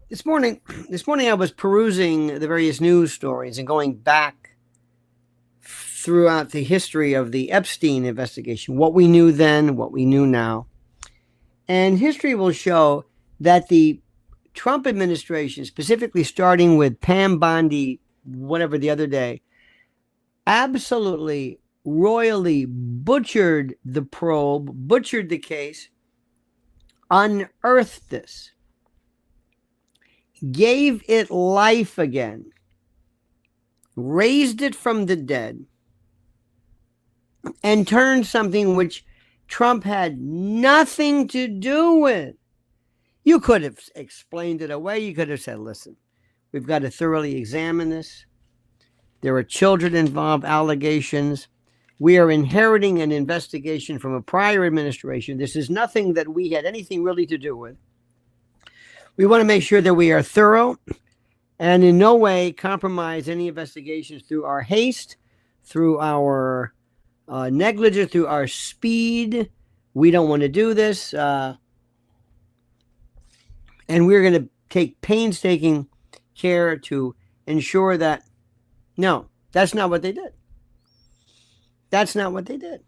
This morning, I was perusing the various news stories and going back throughout the history of the Epstein investigation, what we knew then, what we knew now. And history will show that the Trump administration, specifically starting with Pam Bondi, whatever the other day, absolutely royally butchered the probe, butchered the case, unearthed this, gave it life again, raised it from the dead, and turned something which Trump had nothing to do with. You could have explained it away. You could have said, listen, we've got to thoroughly examine this. There are children involved, allegations. We are inheriting an investigation from a prior administration. This is nothing that we had anything really to do with. We want to make sure that we are thorough and in no way compromise any investigations through our haste, through our negligence, through our speed. We don't want to do this. And we're going to take painstaking care to ensure that, no, that's not what they did. That's not what they did.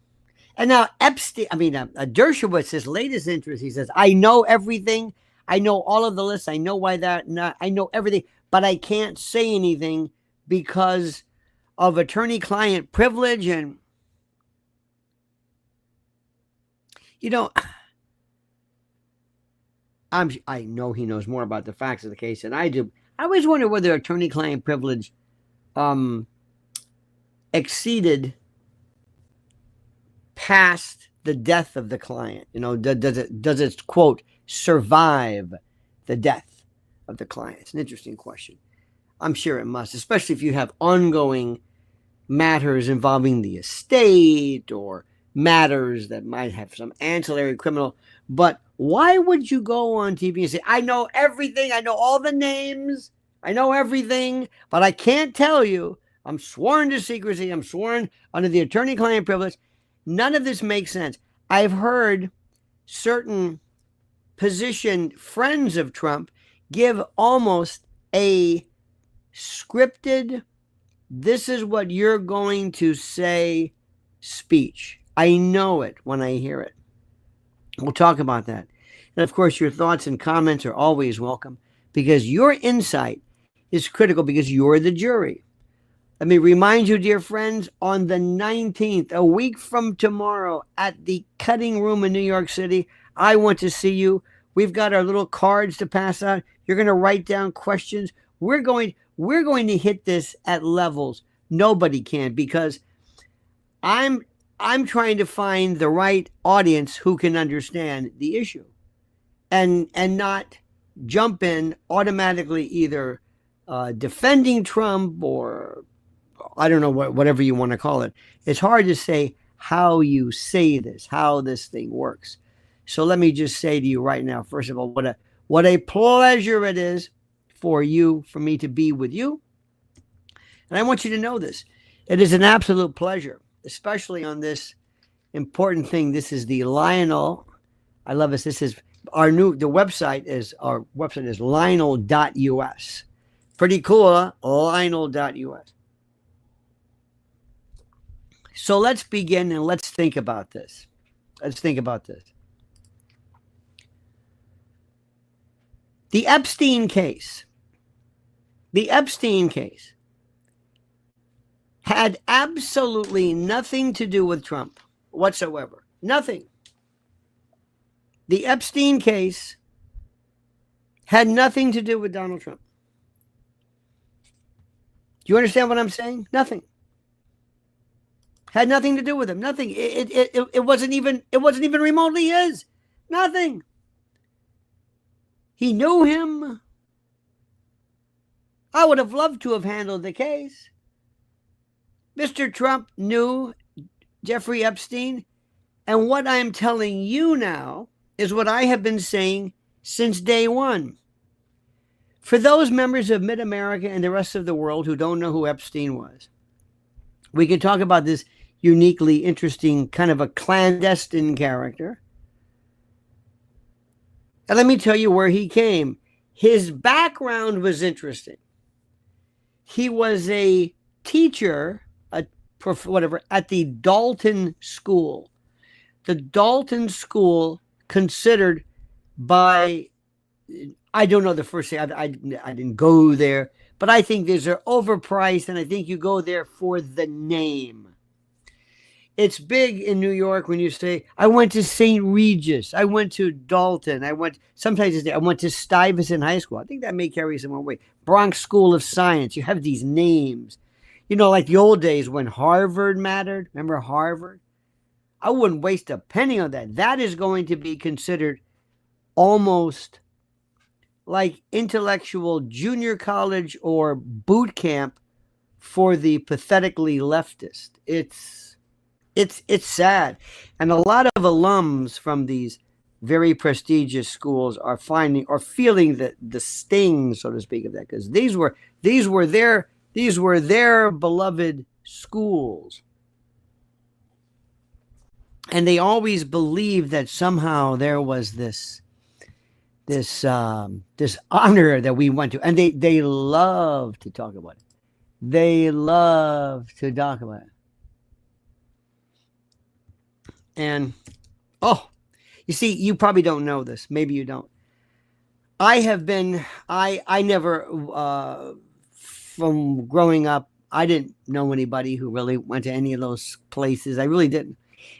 And now Dershowitz's latest interest, he says, I know everything. I know all of the lists. I know why that, not, I know everything, but I can't say anything because of attorney-client privilege. And, you know, I know he knows more about the facts of the case than I do. I always wonder whether attorney-client privilege exceeded past the death of the client. You know, does it quote survive the death of the client? It's an interesting question. I'm sure it must, especially if you have ongoing matters involving the estate or matters that might have some ancillary criminal. But why would you go on TV and say, I know everything, I know all the names, I know everything, but I can't tell you. I'm sworn to secrecy. I'm sworn under the attorney-client privilege. None of this makes sense. I've heard certain positioned friends of Trump give almost a scripted, this is what you're going to say speech. I know it when I hear it. We'll talk about that. And of course, your thoughts and comments are always welcome because your insight is critical because you're the jury. Let me remind you, dear friends, on the 19th, a week from tomorrow, at the Cutting Room in New York City, I want to see you. We've got our little cards to pass out. You're going to write down questions. We're going to hit this at levels nobody can because I'm trying to find the right audience who can understand the issue and not jump in automatically either defending Trump or I don't know, whatever you want to call it. It's hard to say how you say this, how this thing works. So let me just say to you right now, first of all, what a pleasure it is for me to be with you. And I want you to know this. It is an absolute pleasure, especially on this important thing. This is the Lionel. I love this. This is the website is Lionel.us. Pretty cool, huh? Lionel.us. So let's begin and let's think about this. The Epstein case had absolutely nothing to do with Trump whatsoever. Nothing. The Epstein case had nothing to do with Donald Trump. Do you understand what I'm saying? Nothing. Had nothing to do with him. Nothing. It wasn't even remotely his. Nothing. He knew him. I would have loved to have handled the case. Mr. Trump knew Jeffrey Epstein. And what I'm telling you now is what I have been saying since day one. For those members of Mid-America and the rest of the world who don't know who Epstein was, we can talk about this uniquely interesting kind of a clandestine character. And let me tell you where he came. His background was interesting. He was a teacher, whatever, at the Dalton School. The Dalton School, considered by, I don't know the first thing, I didn't go there, but I think these are overpriced, and I think you go there for the name. It's big in New York when you say, I went to St. Regis, I went to Dalton, I went to Stuyvesant High School. I think that may carry some more weight. Bronx School of Science. You have these names. You know, like the old days when Harvard mattered. Remember Harvard? I wouldn't waste a penny on that. That is going to be considered almost like intellectual junior college or boot camp for the pathetically leftist. It's sad. And a lot of alums from these very prestigious schools are feeling the sting, so to speak, of that, because these were their beloved schools. And they always believed that somehow there was this honor that we went to, and they love to talk about it. They love to talk about it. And you see, you probably don't know this. Maybe you don't. I never, from growing up, I didn't know anybody who really went to any of those places. I really didn't.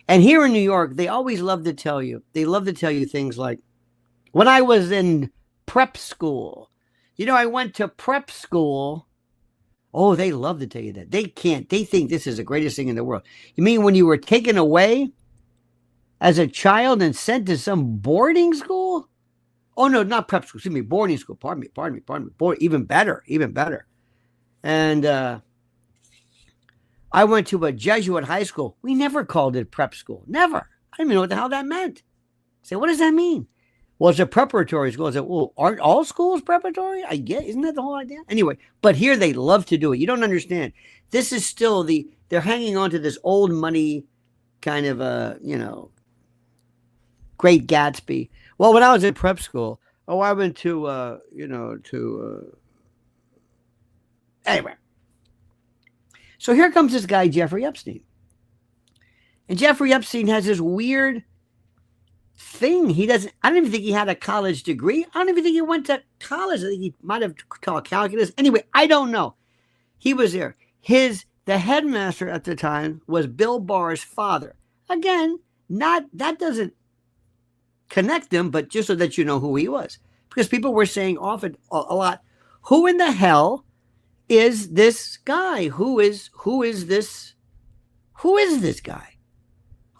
And here in New York, they always love to tell you things like, when I was in prep school, I went to prep school. Oh, they love to tell you that. They think this is the greatest thing in the world. You mean when you were taken away as a child and sent to some boarding school? Oh, no, not prep school. Excuse me, boarding school. Pardon me. Even better. And I went to a Jesuit high school. We never called it prep school. Never. I didn't even know what the hell that meant. I said, what does that mean? Well, it's a preparatory school. I said, well, aren't all schools preparatory? I get, isn't that the whole idea? Anyway, but here they love to do it. You don't understand. This is still they're hanging on to this old money kind of Great Gatsby. Well, when I was in prep school, I went to, anyway. So here comes this guy, Jeffrey Epstein. And Jeffrey Epstein has this weird thing. I don't even think he had a college degree. I don't even think he went to college. I think he might have taught calculus. Anyway, I don't know. He was there. The headmaster at the time was Bill Barr's father. Again, that doesn't connect them, but just so that you know who he was. Because people were saying often a lot, who in the hell is this guy? Who is this guy?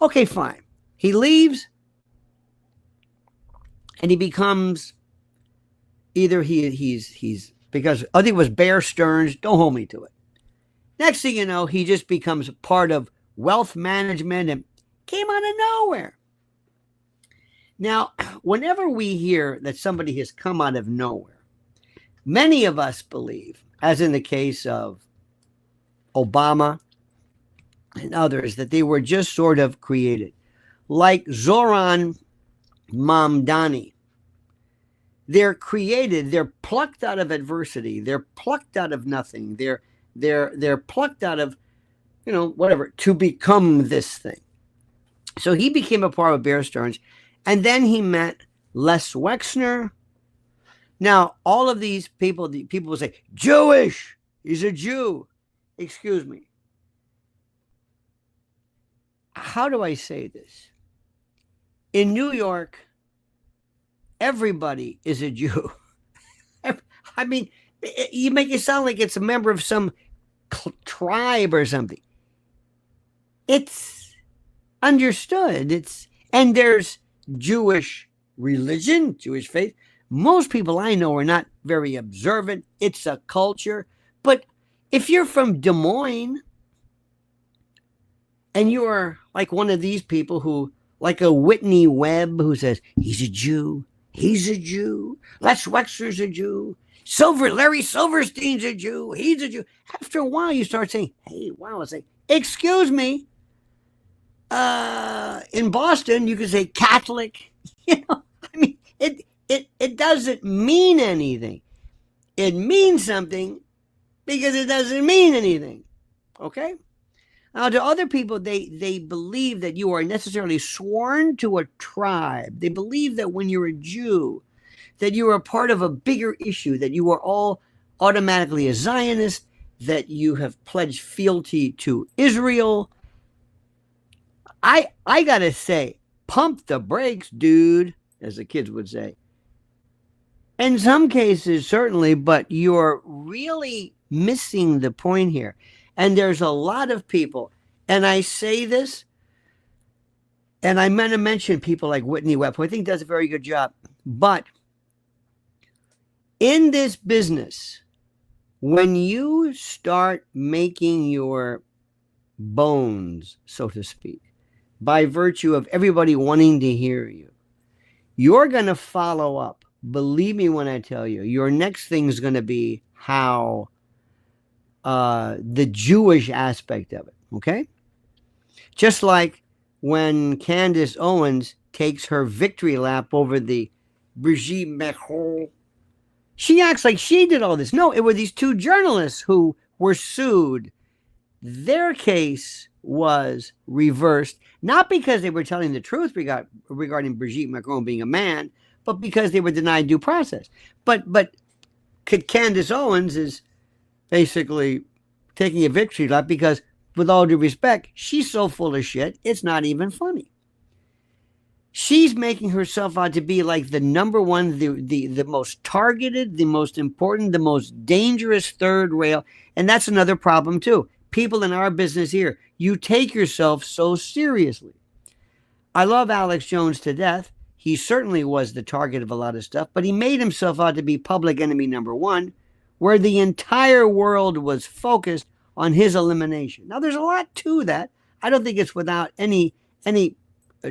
Okay, fine. He leaves and he becomes either he's because I think it was Bear Stearns. Don't hold me to it. Next thing you know, he just becomes part of wealth management and came out of nowhere. Now, whenever we hear that somebody has come out of nowhere, many of us believe, as in the case of Obama and others, that they were just sort of created. Like Zoran Mamdani. They're created, they're plucked out of adversity, they're plucked out of nothing, they're plucked out of, whatever, to become this thing. So he became a part of Bear Stearns, and then he met Les Wexner. Now, all of these people will say, Jewish, he's a Jew. Excuse me. How do I say this? In New York, everybody is a Jew. I mean, you make it sound like it's a member of some tribe or something. It's understood. And there's Jewish religion, Jewish faith. Most people I know are not very observant. It's a culture. But if you're from Des Moines and you're like one of these people who, like a Whitney Webb who says, he's a Jew, he's a Jew, Les Wexner's a Jew, Larry Silverstein's a Jew, he's a Jew. After a while, you start saying, hey, wow, it's like, excuse me. In Boston, you could say Catholic. I mean, it doesn't mean anything. It means something because it doesn't mean anything. Okay? Now, to other people, they believe that you are necessarily sworn to a tribe. They believe that when you're a Jew, that you are a part of a bigger issue, that you are all automatically a Zionist, that you have pledged fealty to Israel. I gotta say, pump the brakes, dude, as the kids would say. In some cases, certainly, but you're really missing the point here. And there's a lot of people, and I say this, and I'm going to mention people like Whitney Webb, who I think does a very good job. But in this business, when you start making your bones, so to speak, by virtue of everybody wanting to hear you, you're going to follow up. Believe me when I tell you, your next thing is going to be how the Jewish aspect of it, okay? Just like when Candace Owens takes her victory lap over the Brigitte Macron, she acts like she did all this. No, it were these two journalists who were sued. Their case was reversed, not because they were telling the truth regarding Brigitte Macron being a man, but because they were denied due process. But Candace Owens is basically taking a victory lap because, with all due respect, she's so full of shit, it's not even funny. She's making herself out to be like the number one, the most targeted, the most important, the most dangerous third rail. And that's another problem too. People in our business here, you take yourself so seriously. I love Alex Jones to death. He certainly was the target of a lot of stuff, but he made himself out to be public enemy number one, where the entire world was focused on his elimination. Now, there's a lot to that. I don't think it's without any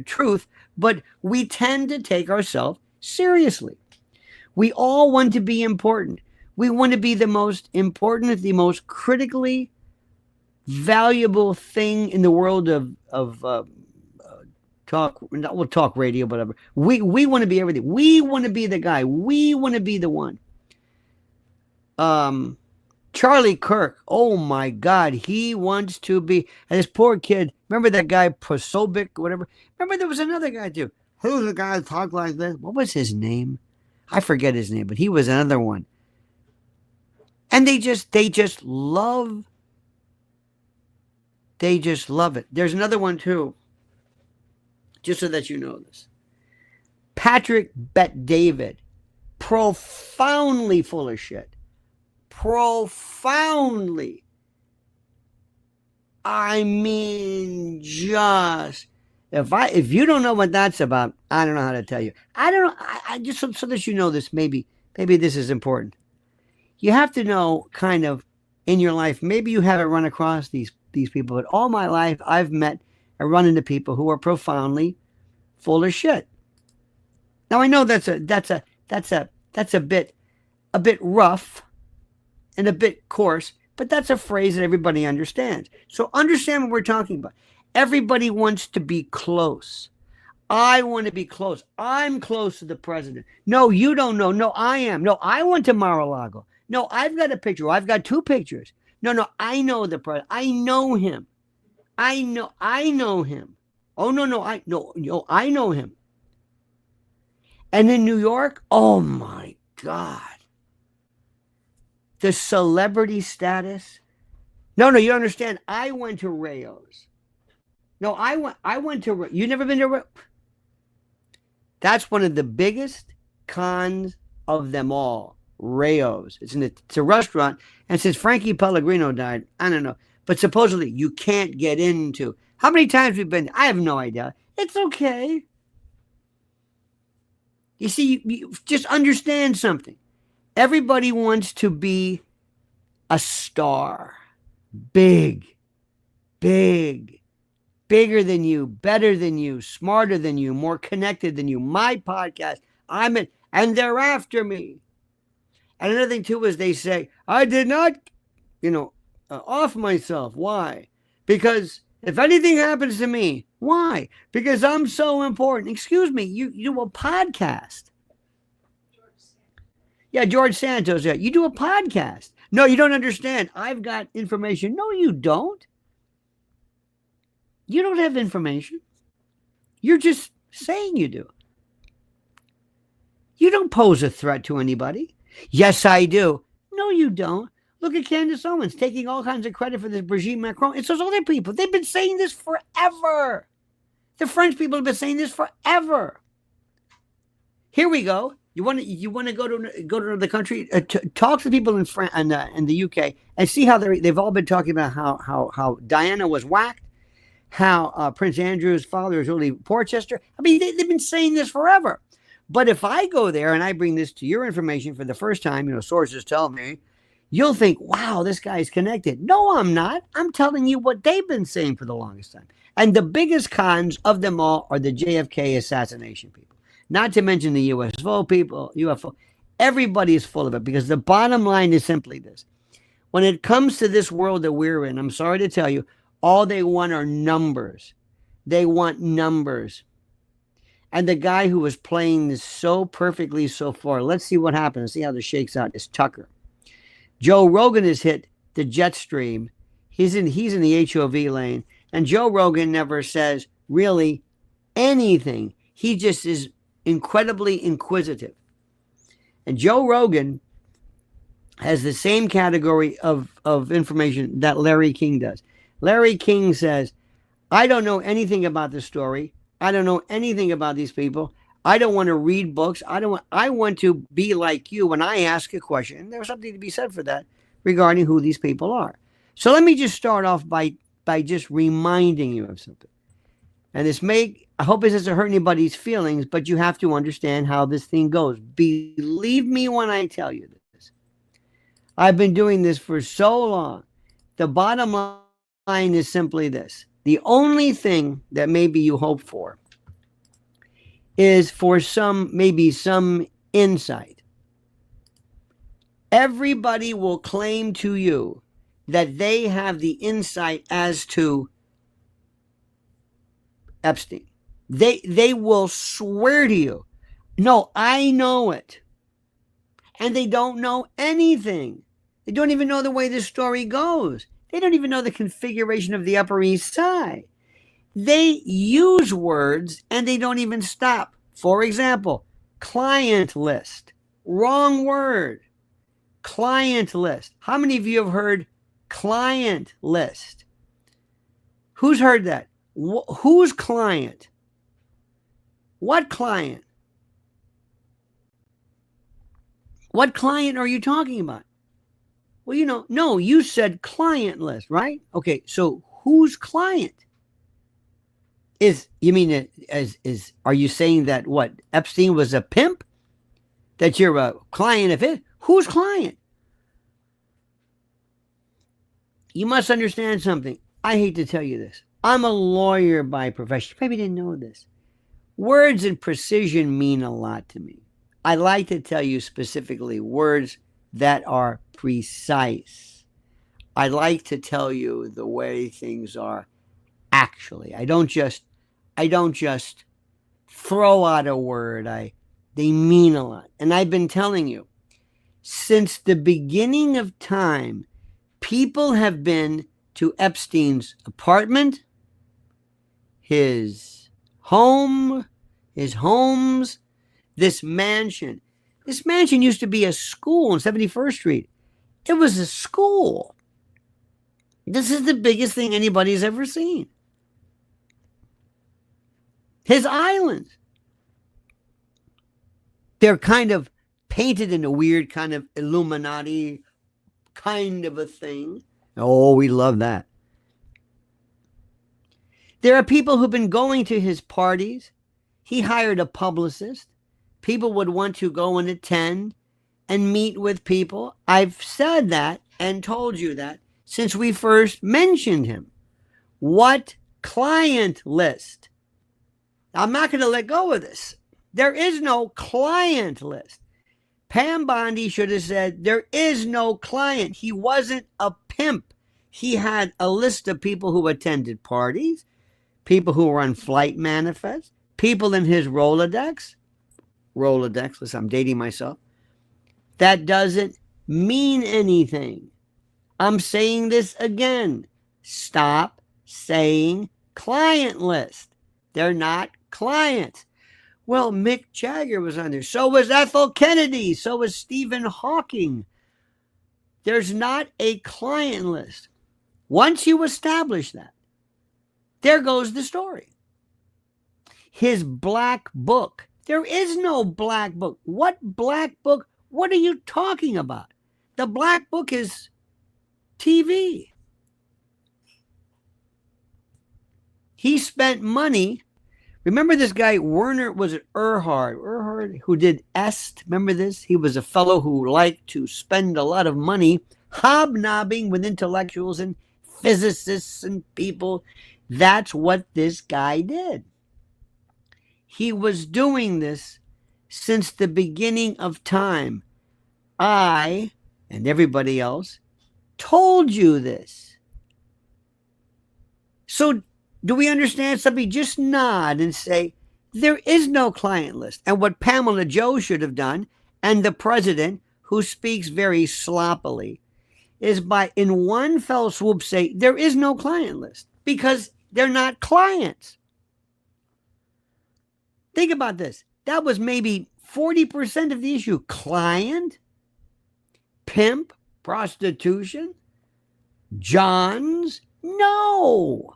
truth, but we tend to take ourselves seriously. We all want to be important. We want to be the most important, the most critically valuable thing in the world of talk radio, whatever. We want to be everything. We want to be the guy. We want to be the one. Charlie Kirk, oh my God, he wants to be, and this poor kid, remember that guy Posobiec, whatever? Remember there was another guy too. Who's the guy who talked like this? What was his name? I forget his name, but he was another one. And they just love it. There's another one too, just so that you know this. Patrick Bet-David, profoundly full of shit. Profoundly. I mean, just if you don't know what that's about, I don't know how to tell you. I don't know. I just so that you know this, maybe this is important. You have to know kind of in your life. Maybe you haven't run across these people, but all my life I've met and run into people who are profoundly full of shit. Now I know that's a bit rough and a bit coarse, but that's a phrase that everybody understands. So understand what we're talking about. Everybody wants to be close. I want to be close. I'm close to the president. No, you don't know. No, I am. No, I went to Mar-a-Lago. No, I've got a picture. I've got two pictures. No, I know the president. I know him. I know him. Oh, no, I know him. And in New York, oh my God. The celebrity status. No, you don't understand. I went to Rayo's. No, I went to, you never been to Rayo's? That's one of the biggest cons of them all. Rayo's. It's a restaurant. And since Frankie Pellegrino died, I don't know. But supposedly you can't get into. How many times we've been? I have no idea. It's okay. You see, you just understand something. Everybody wants to be a star. Big. Bigger than you, better than you, smarter than you, more connected than you. My podcast, and they're after me. And another thing too is they say, I did not, off myself. Why? Because if anything happens to me, why? Because I'm so important. Excuse me, you do a podcast. Yeah, George Santos. Yeah, you do a podcast. No, you don't understand. I've got information. No, you don't. You don't have information. You're just saying you do. You don't pose a threat to anybody. Yes, I do. No, you don't. Look at Candace Owens taking all kinds of credit for this Brigitte Macron. It's those other people. They've been saying this forever. The French people have been saying this forever. Here we go. You want to go to the country, talk to people in France and in the UK, and see how they've all been talking about how Diana was whacked, how Prince Andrew's father is really Porchester. I mean, they've been saying this forever. But if I go there and I bring this to your information for the first time, sources tell me, you'll think, wow, this guy's connected. No, I'm not. I'm telling you what they've been saying for the longest time. And the biggest cons of them all are the JFK assassination people. Not to mention the UFO people, UFO. Everybody is full of it, because the bottom line is simply this. When it comes to this world that we're in, I'm sorry to tell you, all they want are numbers. They want numbers. And the guy who was playing this so perfectly so far, let's see what happens, see how this shakes out, is Tucker. Joe Rogan has hit the jet stream. He's in the HOV lane. And Joe Rogan never says really anything. He just is incredibly inquisitive. And Joe Rogan has the same category of information that Larry King does. Larry King says, I don't know anything about the story. I don't know anything about these people. I don't want to read books. I want to be like you when I ask a question. And there's something to be said for that regarding who these people are. So let me just start off by just reminding you of something. And I hope this doesn't hurt anybody's feelings, but you have to understand how this thing goes. Believe me when I tell you this. I've been doing this for so long. The bottom line is simply this. The only thing that maybe you hope for is for some insight. Everybody will claim to you that they have the insight as to Epstein. They will swear to you, no, I know it. And they don't know anything. They don't even know the way this story goes. They don't even know the configuration of the Upper East Side. They use words and they don't even stop. For example, client list. Wrong word. Client list. How many of you have heard client list? Who's heard that? Whose client? What client? What client are you talking about? Well, no, you said client list, right? Okay, so whose client? Are you saying that what, Epstein was a pimp? That you're a client of it? Whose client? You must understand something. I hate to tell you this. I'm a lawyer by profession. You probably didn't know this. Words and precision mean a lot to me. I like to tell you specifically words that are precise. I like to tell you the way things are actually. I don't just throw out a word. They mean a lot. And I've been telling you, since the beginning of time, people have been to Epstein's apartment, his homes, this mansion. This mansion used to be a school on 71st Street. It was a school. This is the biggest thing anybody's ever seen. His islands. They're kind of painted in a weird kind of Illuminati kind of a thing. Oh, we love that. There are people who've been going to his parties. He hired a publicist. People would want to go and attend and meet with people. I've said that and told you that since we first mentioned him. What client list? I'm not going to let go of this. There is no client list. Pam Bondi should have said, there is no client. He wasn't a pimp. He had a list of people who attended parties, people who were on flight manifests, people in his Rolodex. Listen, I'm dating myself. That doesn't mean anything. I'm saying this again. Stop saying client list. They're not clients. Well, Mick Jagger was on there. So was Ethel Kennedy. So was Stephen Hawking. There's not a client list. Once you establish that, there goes the story. His black book. There is no black book. What black book? What are you talking about? The black book is TV. He spent money. Remember this guy, Werner, was it Erhard, who did Est? Remember this? He was a fellow who liked to spend a lot of money hobnobbing with intellectuals and physicists and people. That's what this guy did. He was doing this since the beginning of time. I, and everybody else, told you this. So do we understand something? Just nod and say, there is no client list. And what Pamela Joe should have done, and the president, who speaks very sloppily, is by in one fell swoop say, there is no client list, because they're not clients. Think about this. That was maybe 40% of the issue. Client, pimp, prostitution, Johns. No.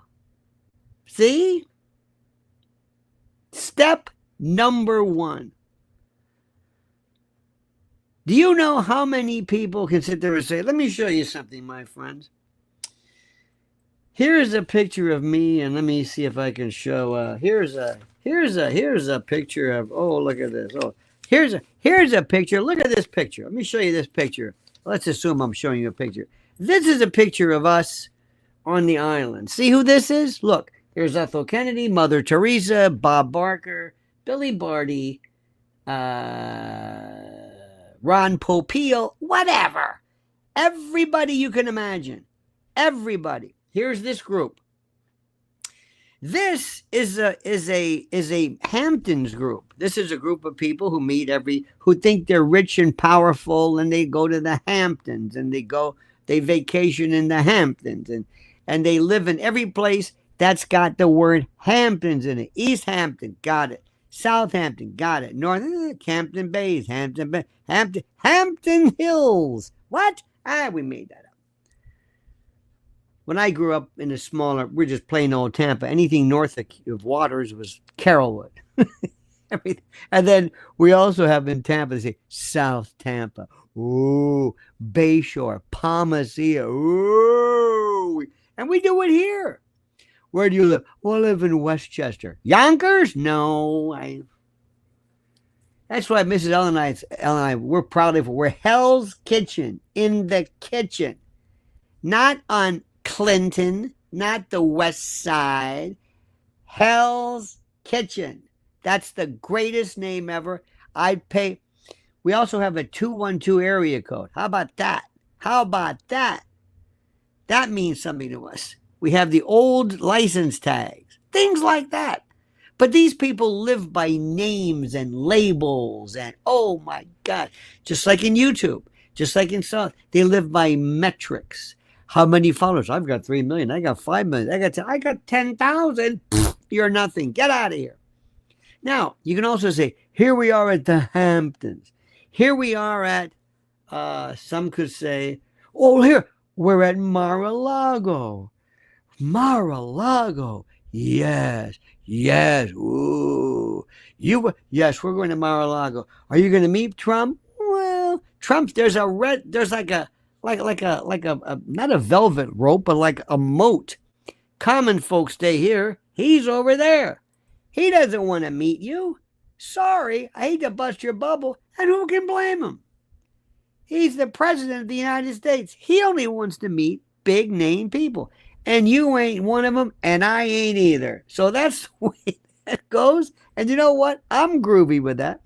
See? Step number one. Do you know how many people can sit there and say, let me show you something, my friends. Here's a picture of me, and let me see if I can show. Here's a picture of. Oh, look at this. Oh, here's a picture. Look at this picture. Let me show you this picture. Let's assume I'm showing you a picture. This is a picture of us on the island. See who this is? Look, here's Ethel Kennedy, Mother Teresa, Bob Barker, Billy Barty, Ron Popeil, whatever. Everybody you can imagine. Everybody. Here's this group. This is a Hamptons group. This is a group of people who meet who think they're rich and powerful, and they go to the Hamptons, and they vacation in the Hamptons, and they live in every place that's got the word Hamptons in it. East Hampton, got it. Southampton, got it. North Hampton Bays, Hampton Hills. What? We made that up. When I grew up in a smaller, we're just plain old Tampa. Anything north of waters was Carrollwood. And then we also have in Tampa, they say South Tampa. Ooh, Bayshore, Palmacia. Ooh. And we do it here. Where do you live? Well, I live in Westchester. Yonkers? No. That's why Mrs. Ellen and I, we're proud of it. We're Hell's Kitchen, in the kitchen. Not on Clinton, not the West Side. Hell's Kitchen. That's the greatest name ever. I'd pay. We also have a 212 area code. How about that? How about that? That means something to us. We have the old license tags, things like that. But these people live by names and labels, and oh my God, just like in YouTube, just like in South, they live by metrics. How many followers? I've got 3 million. I got 5 million. I got 10,000. You're nothing. Get out of here. Now, you can also say, here we are at the Hamptons. Here we are at, some could say, oh, here, we're at Mar-a-Lago. Mar-a-Lago. Yes. Ooh. Yes, we're going to Mar-a-Lago. Are you going to meet Trump? Well, Trump, there's like a not a velvet rope, but like a moat. Common folks stay here. He's over there. He doesn't want to meet you. Sorry, I hate to bust your bubble. And who can blame him? He's the president of the United States. He only wants to meet big name people. And you ain't one of them, and I ain't either. So that's the way that goes. And you know what? I'm groovy with that.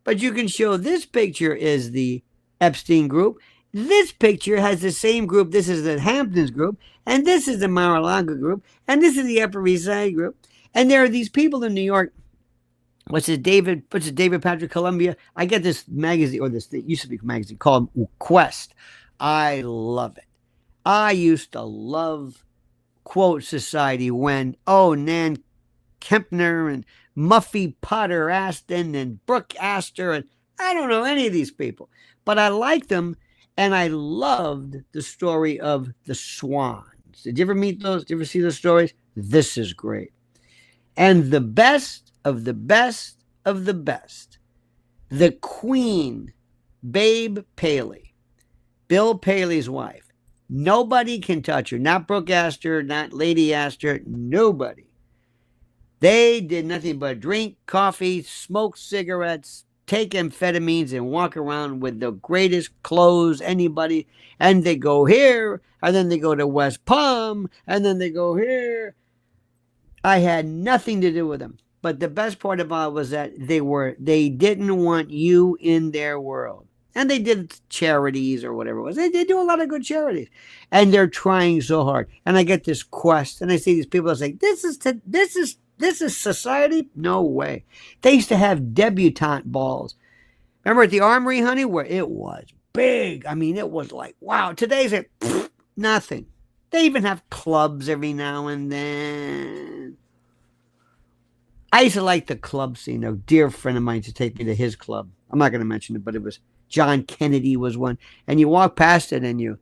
But you can show this picture is the Epstein group. This picture has the same group. This is the Hamptons group. And this is the Mar-a-Lago group. And this is the Upper East Side group. And there are these people in New York what's it, David Patrick Columbia? I get this magazine, or this thing, used to be a magazine called Quest. I love it. I used to love Quote Society when, Nan Kempner and Muffy Potter Aston and Brooke Astor, and I don't know any of these people, but I liked them, and I loved the story of the swans. Did you ever meet those? Did you ever see those stories? This is great. And the best of the best of the best, the Queen, Babe Paley, Bill Paley's wife. Nobody can touch her. Not Brooke Astor, not Lady Astor, nobody. They did nothing but drink coffee, smoke cigarettes, take amphetamines, and walk around with the greatest clothes anybody. And they go here, and then they go to West Palm, and then they go here. I had nothing to do with them. But the best part about it was that they didn't want you in their world. And they did charities or whatever it was. They do a lot of good charities. And they're trying so hard. And I get this Quest, and I see these people that say, this is society? No way. They used to have debutante balls. Remember at the Armory, honey, where it was big. I mean, it was like, wow. Today's like, nothing. They even have clubs every now and then. I used to like the club scene. A dear friend of mine used to take me to his club. I'm not going to mention it, but it was John Kennedy was one. And you walk past it and there's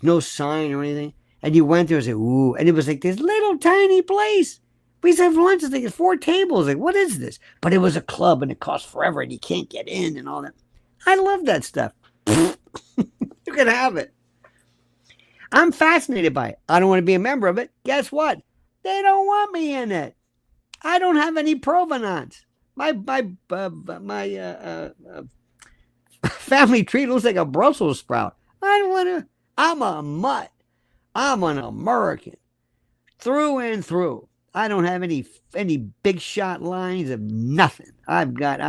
no sign or anything. And you went there and said, ooh. And it was like this little tiny place. We used to have lunch. It's like 4 tables. Like, what is this? But it was a club and it cost forever and you can't get in and all that. I love that stuff. You can have it. I'm fascinated by it. I don't want to be a member of it. Guess what? They don't want me in it. I don't have any provenance. My family tree looks like a Brussels sprout. I don't want to. I'm a mutt. I'm an American through and through. I don't have any big shot lines of nothing. I've got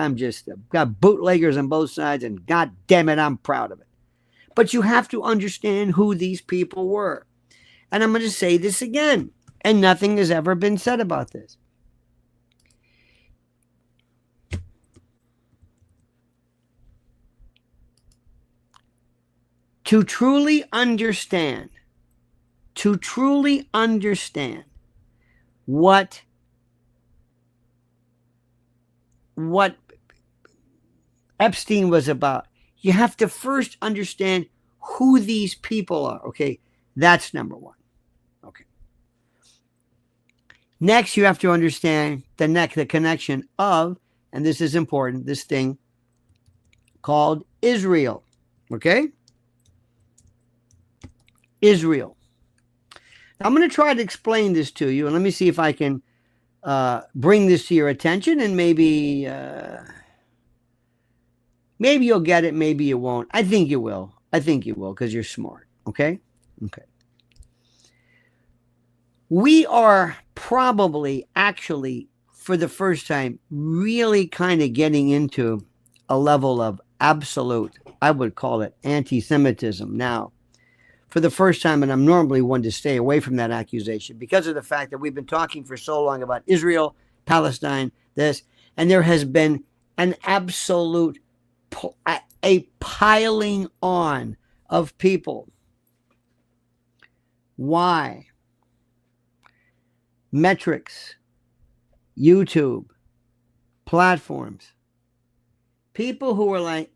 bootleggers on both sides, and God damn it, I'm proud of it. But you have to understand who these people were. And I'm going to say this again, and nothing has ever been said about this. To truly understand what Epstein was about, you have to first understand who these people are. Okay, that's number one. Okay. Next, you have to understand the connection of, and this is important, this thing called Israel. Okay? Israel. Now, I'm going to try to explain this to you, and let me see if I can bring this to your attention, and maybe you'll get it, maybe you won't. I think you will. I think you will, because you're smart. Okay? Okay. We are probably actually, for the first time, really kind of getting into a level of absolute, I would call it anti-Semitism now. For the first time, and I'm normally one to stay away from that accusation because of the fact that we've been talking for so long about Israel, Palestine, this, and there has been an absolute a piling on of people. Why? Metrics, YouTube, platforms. People who are like,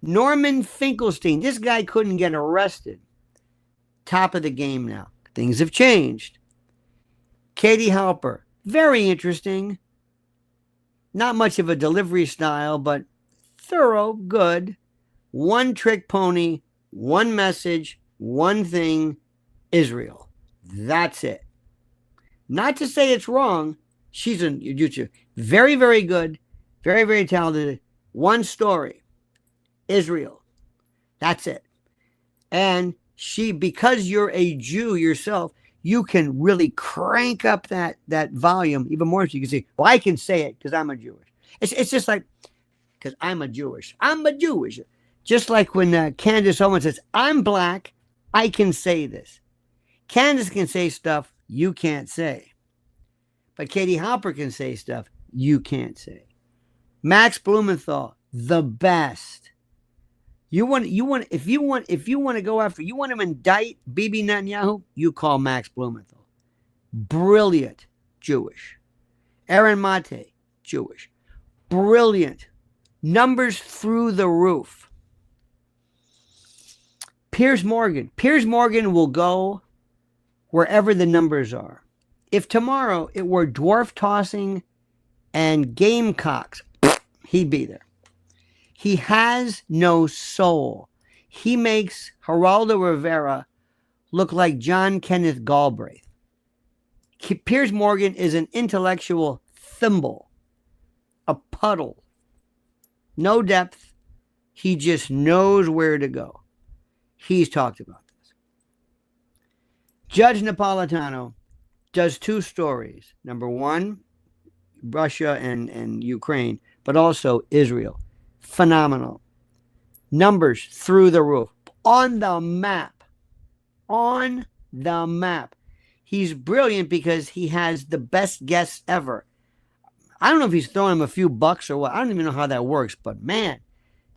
Norman Finkelstein, this guy couldn't get arrested. Top of the game now. Things have changed. Katie Halper, very interesting. Not much of a delivery style, but thorough, good. One trick pony, one message, one thing, Israel. That's it. Not to say it's wrong. She's on YouTube. Very, very good. Very, very talented. One story. Israel. That's it. And because you're a Jew yourself, you can really crank up that volume even more. So you can say, well, I can say it because I'm a Jewish. It's just like, because I'm a Jewish. Just like when Candace Owens says, I'm black, I can say this. Candace can say stuff you can't say. But Katie Halper can say stuff you can't say. Max Blumenthal, the best. If you want to go after, you want to indict Bibi Netanyahu, you call Max Blumenthal. Brilliant Jewish. Aaron Mate, Jewish. Brilliant. Numbers through the roof. Piers Morgan. Piers Morgan will go wherever the numbers are. If tomorrow it were dwarf tossing and gamecocks, he'd be there. He has no soul. He makes Geraldo Rivera look like John Kenneth Galbraith. Piers Morgan is an intellectual thimble, a puddle. No depth. He just knows where to go. He's talked about this. Judge Napolitano does two stories. Number one, Russia and Ukraine, but also Israel. Phenomenal. Numbers through the roof. On the map. On the map. He's brilliant because he has the best guests ever. I don't know if he's throwing him a few bucks or what. I don't even know how that works. But man,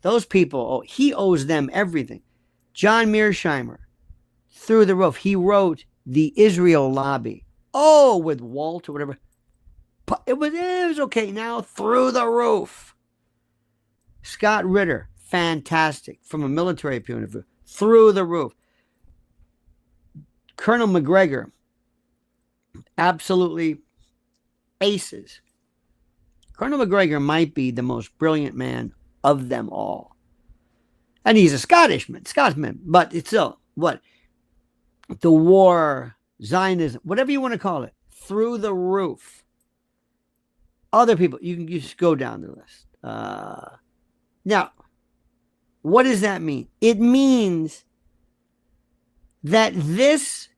those people, he owes them everything. John Mearsheimer, through the roof. He wrote The Israel Lobby. Oh, with Walt or whatever. It was okay now. Through the roof. Scott Ritter, fantastic. From a military point of view. Through the roof. Colonel McGregor, absolutely aces. Colonel McGregor might be the most brilliant man of them all. And he's a Scotsman, but it's still, what? The war, Zionism, whatever you want to call it, through the roof. Other people, you can just go down the list. Now, what does that mean? It means that this,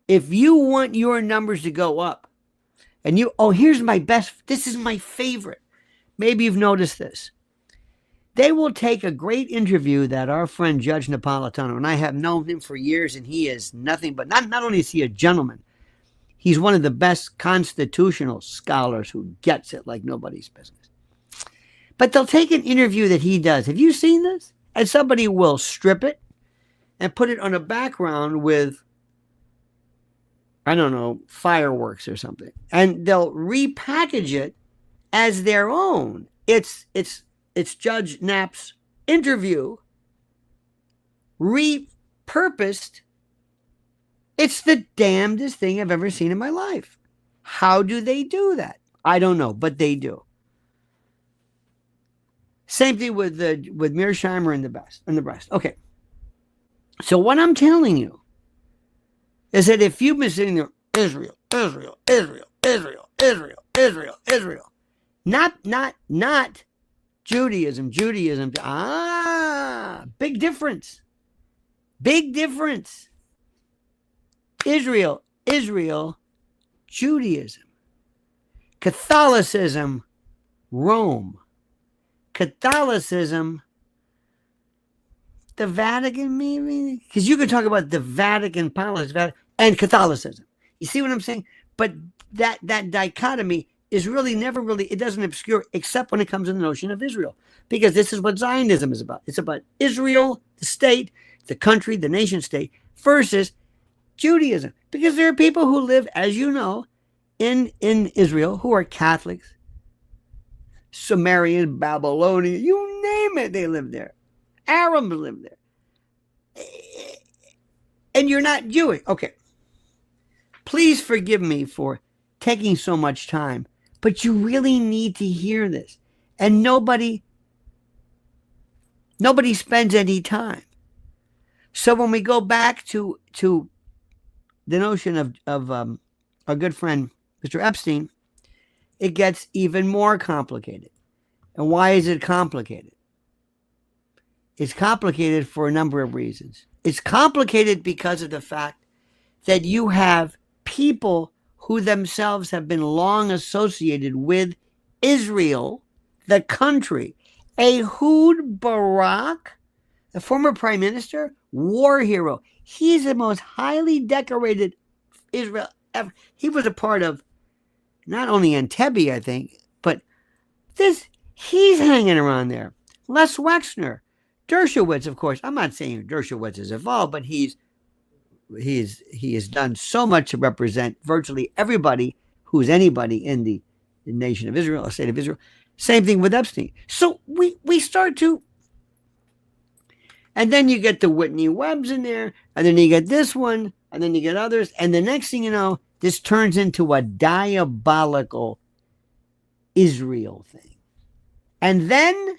if you want your numbers to go up, and here's my best, this is my favorite. Maybe you've noticed this. They will take a great interview that our friend Judge Napolitano, and I have known him for years, and he is nothing but, not only is he a gentleman, he's one of the best constitutional scholars who gets it like nobody's business. But they'll take an interview that he does. Have you seen this? And somebody will strip it and put it on a background with, I don't know, fireworks or something. And they'll repackage it as their own. It's Judge Knapp's interview repurposed. It's the damnedest thing I've ever seen in my life. How do they do that? I don't know, but they do. Same thing with Mearsheimer and the rest. Okay. So what I'm telling you is that if you've been sitting there, Israel, not Judaism. Big difference. Israel, Judaism. Catholicism, Rome. Catholicism, the Vatican, maybe? Because you can talk about the Vatican politics and Catholicism. You see what I'm saying? But that dichotomy is really never really, it doesn't obscure except when it comes to the notion of Israel. Because this is what Zionism is about. It's about Israel, the state, the country, the nation state, versus Judaism. Because there are people who live, as you know, in Israel who are Catholics, Sumerian, Babylonian, you name it, they live there. Arabs live there. And you're not Jewish. Okay. Please forgive me for taking so much time, but you really need to hear this. And nobody spends any time. So when we go back to the notion of our good friend, Mr. Epstein, it gets even more complicated. And why is it complicated? It's complicated for a number of reasons. It's complicated because of the fact that you have people who themselves have been long associated with Israel, the country. Ehud Barak, the former prime minister, war hero. He's the most highly decorated Israel ever. He was a part of not only Entebbe, I think, but He's hanging around there. Les Wexner, Dershowitz, of course. I'm not saying Dershowitz is involved, but he has done so much to represent virtually everybody who's anybody in the nation of Israel, or state of Israel. Same thing with Epstein. So we start to, and then you get the Whitney Webbs in there, and then you get this one, and then you get others, and the next thing you know, this turns into a diabolical Israel thing. And then,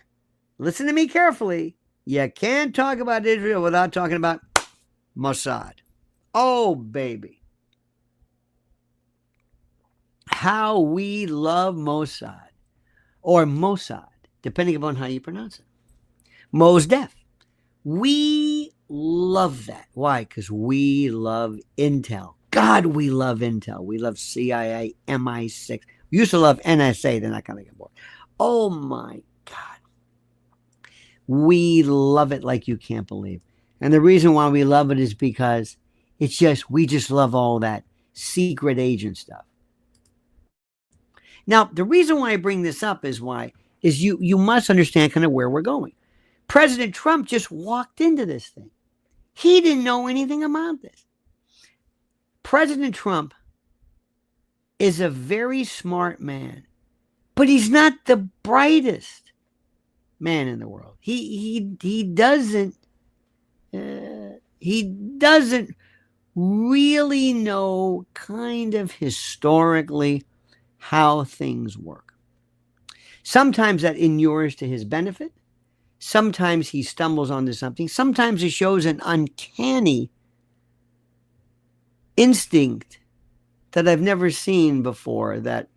listen to me carefully, you can't talk about Israel without talking about Mossad. Oh, baby. How we love Mossad, or Mossad, depending upon how you pronounce it. Mos Def. We love that. Why? Because we love Intel. God, we love Intel. We love CIA, MI6. We used to love NSA. They're not going to get bored. Oh, my God. We love it like you can't believe. And the reason why we love it is because we just love all that secret agent stuff. Now, the reason why I bring this up is you must understand kind of where we're going. President Trump just walked into this thing. He didn't know anything about this. President Trump is a very smart man, but he's not the brightest man in the world. He doesn't really know kind of historically how things work. Sometimes that inures to his benefit. Sometimes he stumbles onto something. Sometimes he shows an uncanny instinct that I've never seen before that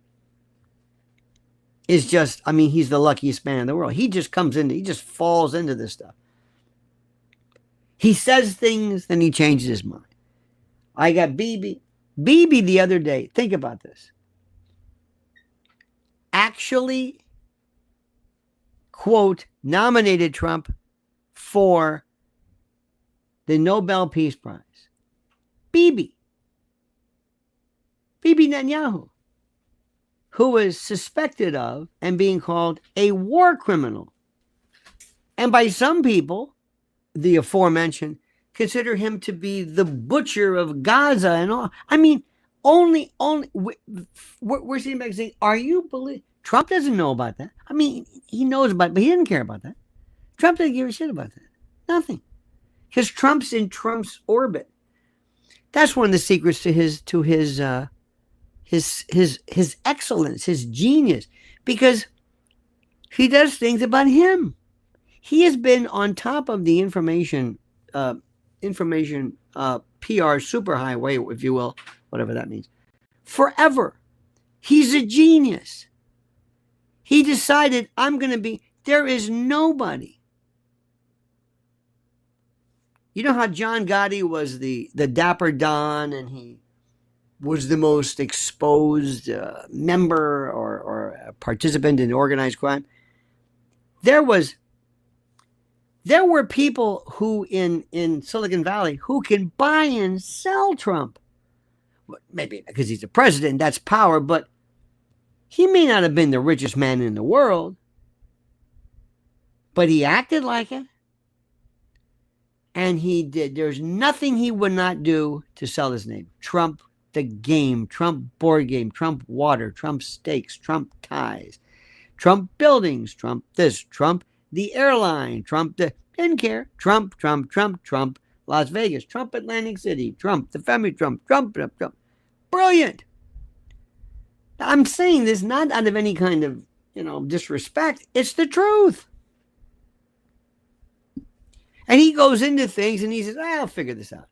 is just, he's the luckiest man in the world. He just falls into this stuff. He says things, then he changes his mind. I got Bibi the other day, think about this, actually, quote, nominated Trump for the Nobel Peace Prize. Bibi Netanyahu, who was suspected of and being called a war criminal. And by some people, the aforementioned, consider him to be the butcher of Gaza and all. We're sitting back saying, are you believe? Trump doesn't know about that. He knows about it, but he didn't care about that. Trump didn't give a shit about that. Nothing. Because Trump's in Trump's orbit. That's one of the secrets to his excellence, his genius, because he does things about him. He has been on top of the information PR superhighway, if you will, whatever that means, forever. He's a genius. He decided, there is nobody. You know how John Gotti was the Dapper Don, and he was the most exposed member or participant in organized crime? There were people who in Silicon Valley who can buy and sell Trump. Maybe because he's the president, that's power, but he may not have been the richest man in the world, but he acted like it. And he did. There's nothing he would not do to sell his name. Trump the game, Trump board game, Trump water, Trump steaks, Trump ties, Trump buildings, Trump this, Trump the airline, Trump the, didn't care. Trump, Las Vegas, Trump Atlantic City, Trump the family, Trump. Brilliant. I'm saying this not out of any kind of, disrespect. It's the truth. And he goes into things and he says, I'll figure this out.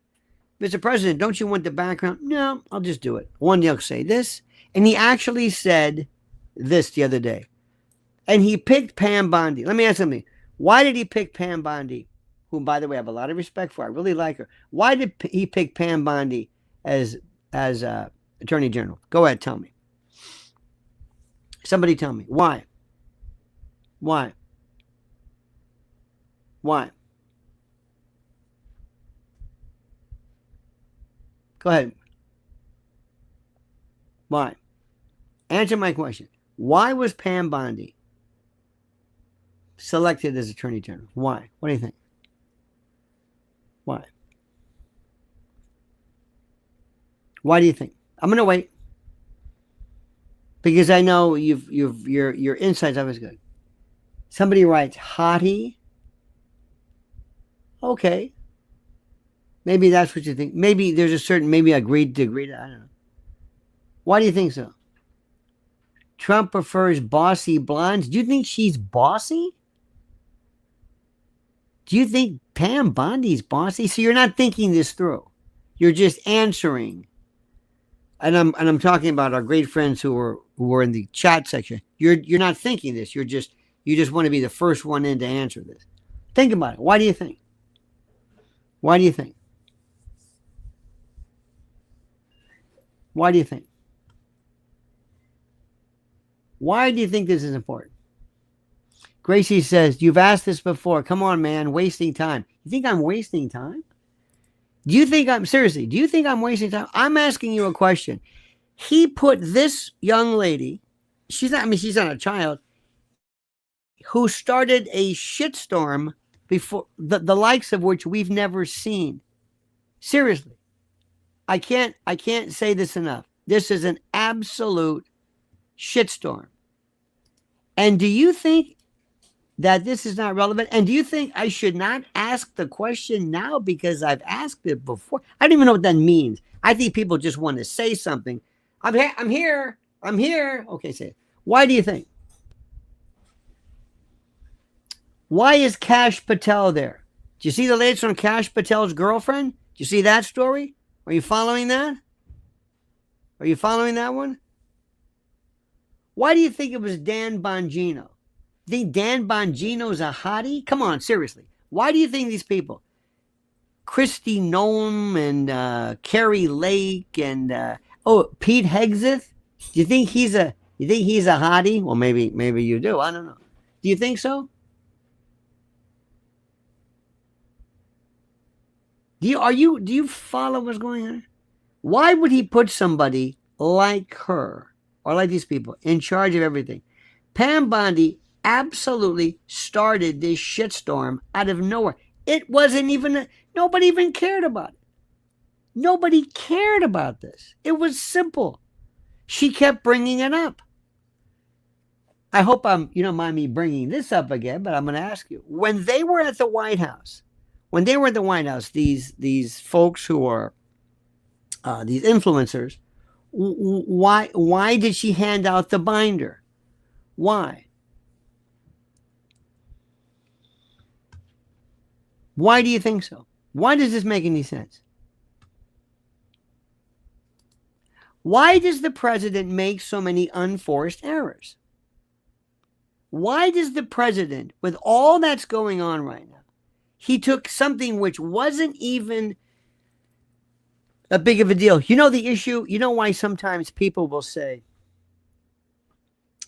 Mr. President, don't you want the background? No, I'll just do it. One day I'll say this. And he actually said this the other day. And he picked Pam Bondi. Let me ask something. Why did he pick Pam Bondi, whom, by the way, I have a lot of respect for? I really like her. Why did he pick Pam Bondi as Attorney General? Go ahead, tell me. Somebody tell me. Why? Go ahead. Why? Answer my question. Why was Pam Bondi selected as Attorney General. Why? What do you think? Why? Why do you think? I'm gonna wait because I know your insight's always good. Somebody writes hottie. Okay, maybe that's what you think. Maybe there's a certain maybe agreed to agree to. I don't know. Why do you think so? Trump prefers bossy blondes. Do you think she's bossy? Do you think Pam Bondi's bossy? So you're not thinking this through. You're just answering. And I'm talking about our great friends who were in the chat section. You're not thinking this. You just want to be the first one in to answer this. Think about it. Why do you think? Why do you think? Why do you think? Why do you think this is important? Gracie says, you've asked this before. Come on, man. Wasting time. You think I'm wasting time? Do you think I'm wasting time? I'm asking you a question. He put this young lady, she's not a child, who started a shitstorm before the likes of which we've never seen. Seriously. I can't say this enough. This is an absolute shitstorm. And do you think that this is not relevant? And do you think I should not ask the question now because I've asked it before? I don't even know what that means. I think people just want to say something. I'm here. Okay, say it. Why do you think? Why is Kash Patel there? Do you see the latest on Kash Patel's girlfriend? Do you see that story? Are you following that? Are you following that one? Why do you think it was Dan Bongino? You think Dan Bongino's a hottie? Come on, seriously. Why do you think these people, Kristi Noem and Carrie Lake and Pete Hegseth, do you think he's a hottie? Well, maybe you do. I don't know. Do you think so? Do you follow what's going on? Why would he put somebody like her or like these people in charge of everything? Pam Bondi absolutely started this shitstorm out of nowhere. It wasn't even, nobody even cared about it. Nobody cared about this. It was simple. She kept bringing it up. I hope you don't mind me bringing this up again, but I'm going to ask you. When they were at the White House, these folks who are these influencers, why did she hand out the binder? Why? Why do you think so? Why does this make any sense? Why does the president make so many unforced errors? Why does the president, with all that's going on right now, he took something which wasn't even a big of a deal. You know the issue? You know why sometimes people will say,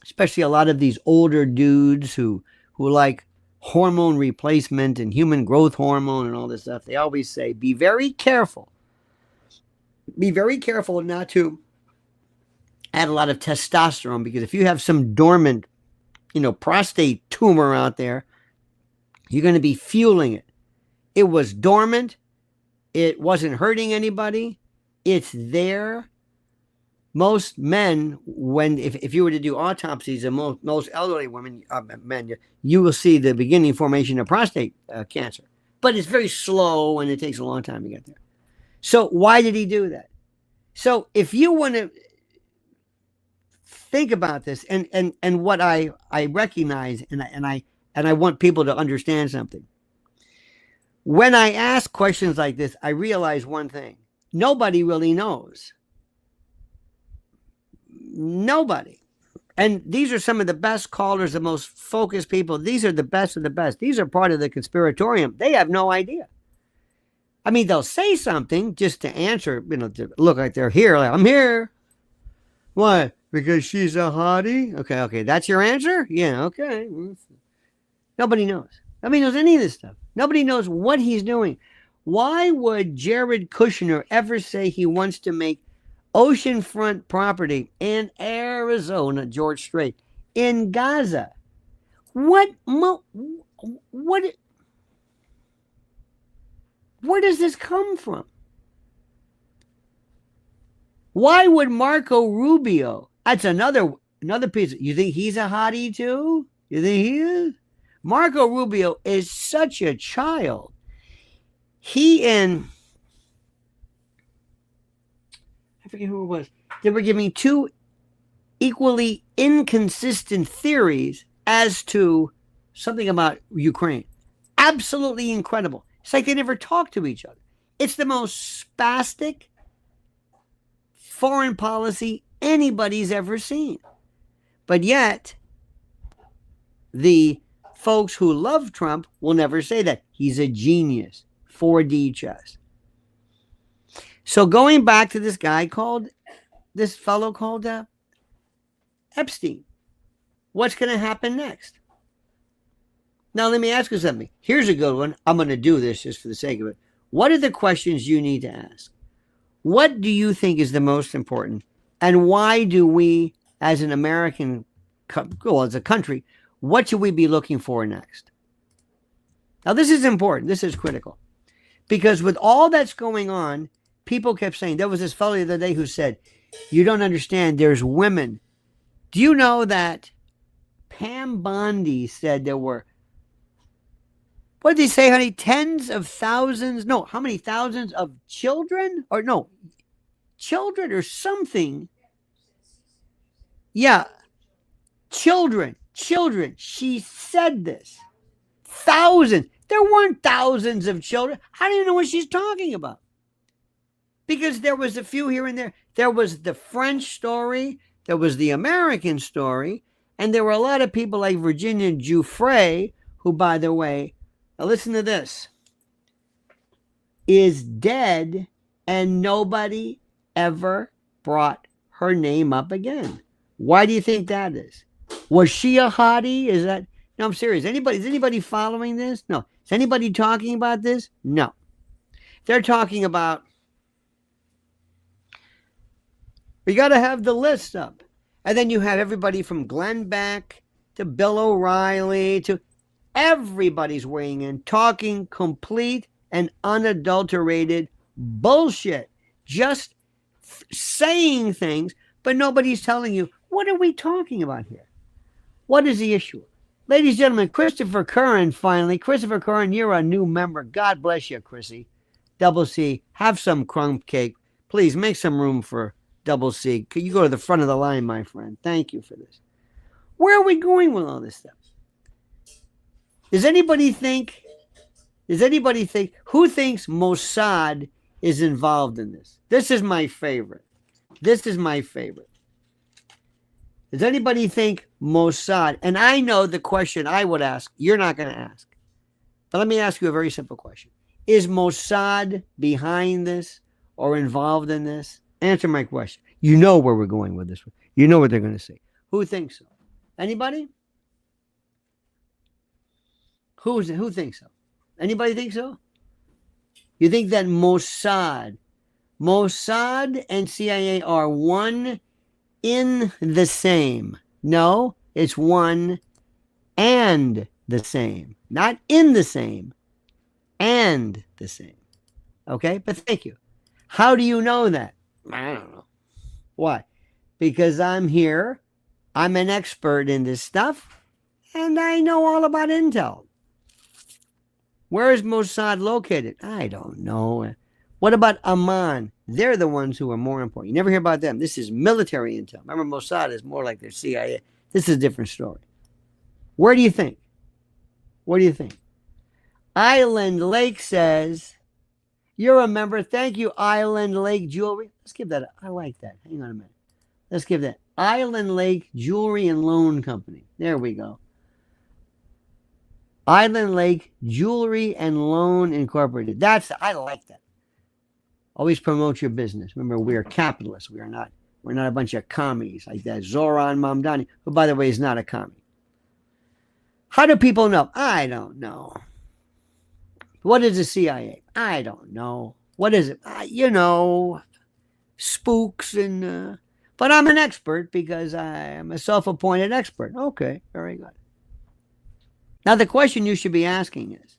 especially a lot of these older dudes who like hormone replacement and human growth hormone and all this stuff, they always say, be very careful. Be very careful not to add a lot of testosterone, because if you have some dormant, prostate tumor out there, you're going to be fueling it. It was dormant. It wasn't hurting anybody. It's there. Most men, if you were to do autopsies of most elderly men, you will see the beginning formation of prostate cancer. But it's very slow and it takes a long time to get there. So why did he do that? So if you want to think about this, and what I recognize, and I want people to understand something. When I ask questions like this, I realize one thing. Nobody really knows. Nobody. And these are some of the best callers, the most focused people. These are the best of the best. These are part of the conspiratorium. They have no idea. I mean, they'll say something just to answer, to look like they're here. Like, I'm here. Why? Because she's a hottie? Okay. That's your answer? Yeah, okay. Nobody knows. Nobody knows any of this stuff. Nobody knows what he's doing. Why would Jared Kushner ever say he wants to make oceanfront property in Arizona, George Strait, in Gaza? What? Where does this come from? Why would Marco Rubio? That's another piece. You think he's a hottie too? You think he is? Marco Rubio is such a child. He and I forget who it was. They were giving two equally inconsistent theories as to something about Ukraine. Absolutely incredible. It's like they never talked to each other. It's the most spastic foreign policy anybody's ever seen. But yet, the folks who love Trump will never say that. He's a genius. 4D chess. So going back to this fellow called Epstein, what's going to happen next? Now, let me ask you something. Here's a good one. I'm going to do this just for the sake of it. What are the questions you need to ask? What do you think is the most important? And why do we, as an American, as a country, what should we be looking for next? Now, this is important. This is critical. Because with all that's going on, people kept saying, there was this fellow the other day who said, you don't understand, there's women. Do you know that Pam Bondi said there were, what did they say, honey? Tens of thousands? No, how many thousands of children? Or no, children or something. Yeah, children. She said this. Thousands. There weren't thousands of children. I don't even know what she's talking about. Because there was a few here and there. There was the French story. There was the American story. And there were a lot of people like Virginia Giuffre, who, by the way, now listen to this, is dead and nobody ever brought her name up again. Why do you think that is? Was she a hottie? Is that? No, I'm serious. Is anybody following this? No. Is anybody talking about this? No. They're talking about, we got to have the list up. And then you have everybody from Glenn Beck to Bill O'Reilly to everybody's weighing in, talking complete and unadulterated bullshit. Just saying things, but nobody's telling you, what are we talking about here? What is the issue? Ladies and gentlemen, Christopher Curran, finally. Christopher Curran, you're a new member. God bless you, Chrissy. Double C, have some crumb cake. Please make some room for Double C. Could you go to the front of the line, my friend? Thank you for this. Where are we going with all this stuff? Does anybody think, who thinks Mossad is involved in this? This is my favorite. Does anybody think Mossad, and I know the question I would ask, you're not going to ask. But let me ask you a very simple question. Is Mossad behind this or involved in this? Answer my question. You know where we're going with this one. You know what they're going to say. Who thinks so? Anybody? Who thinks so? Anybody think so? You think that Mossad and CIA are one in the same? No, it's one and the same. Not in the same, and the same. Okay, but thank you. How do you know that? I don't know. Why? Because I'm here. I'm an expert in this stuff, and I know all about intel. Where is Mossad located? I don't know. What about Amman? They're the ones who are more important. You never hear about them. This is military intel. Remember, Mossad is more like their CIA. This is a different story. Where do you think? What do you think? Island Lake says, you're a member. Thank you, Island Lake Jewelry. Let's give that. I like that. Hang on a minute. Let's give that. Island Lake Jewelry and Loan Company. There we go. Island Lake Jewelry and Loan Incorporated. I like that. Always promote your business. Remember, we are capitalists. We're not a bunch of commies like that. Zoran Mamdani, who, by the way, is not a commie. How do people know? I don't know. What is the CIA? I don't know. What is it? Spooks and... but I'm an expert because I am a self-appointed expert. Okay, very good. Now, the question you should be asking is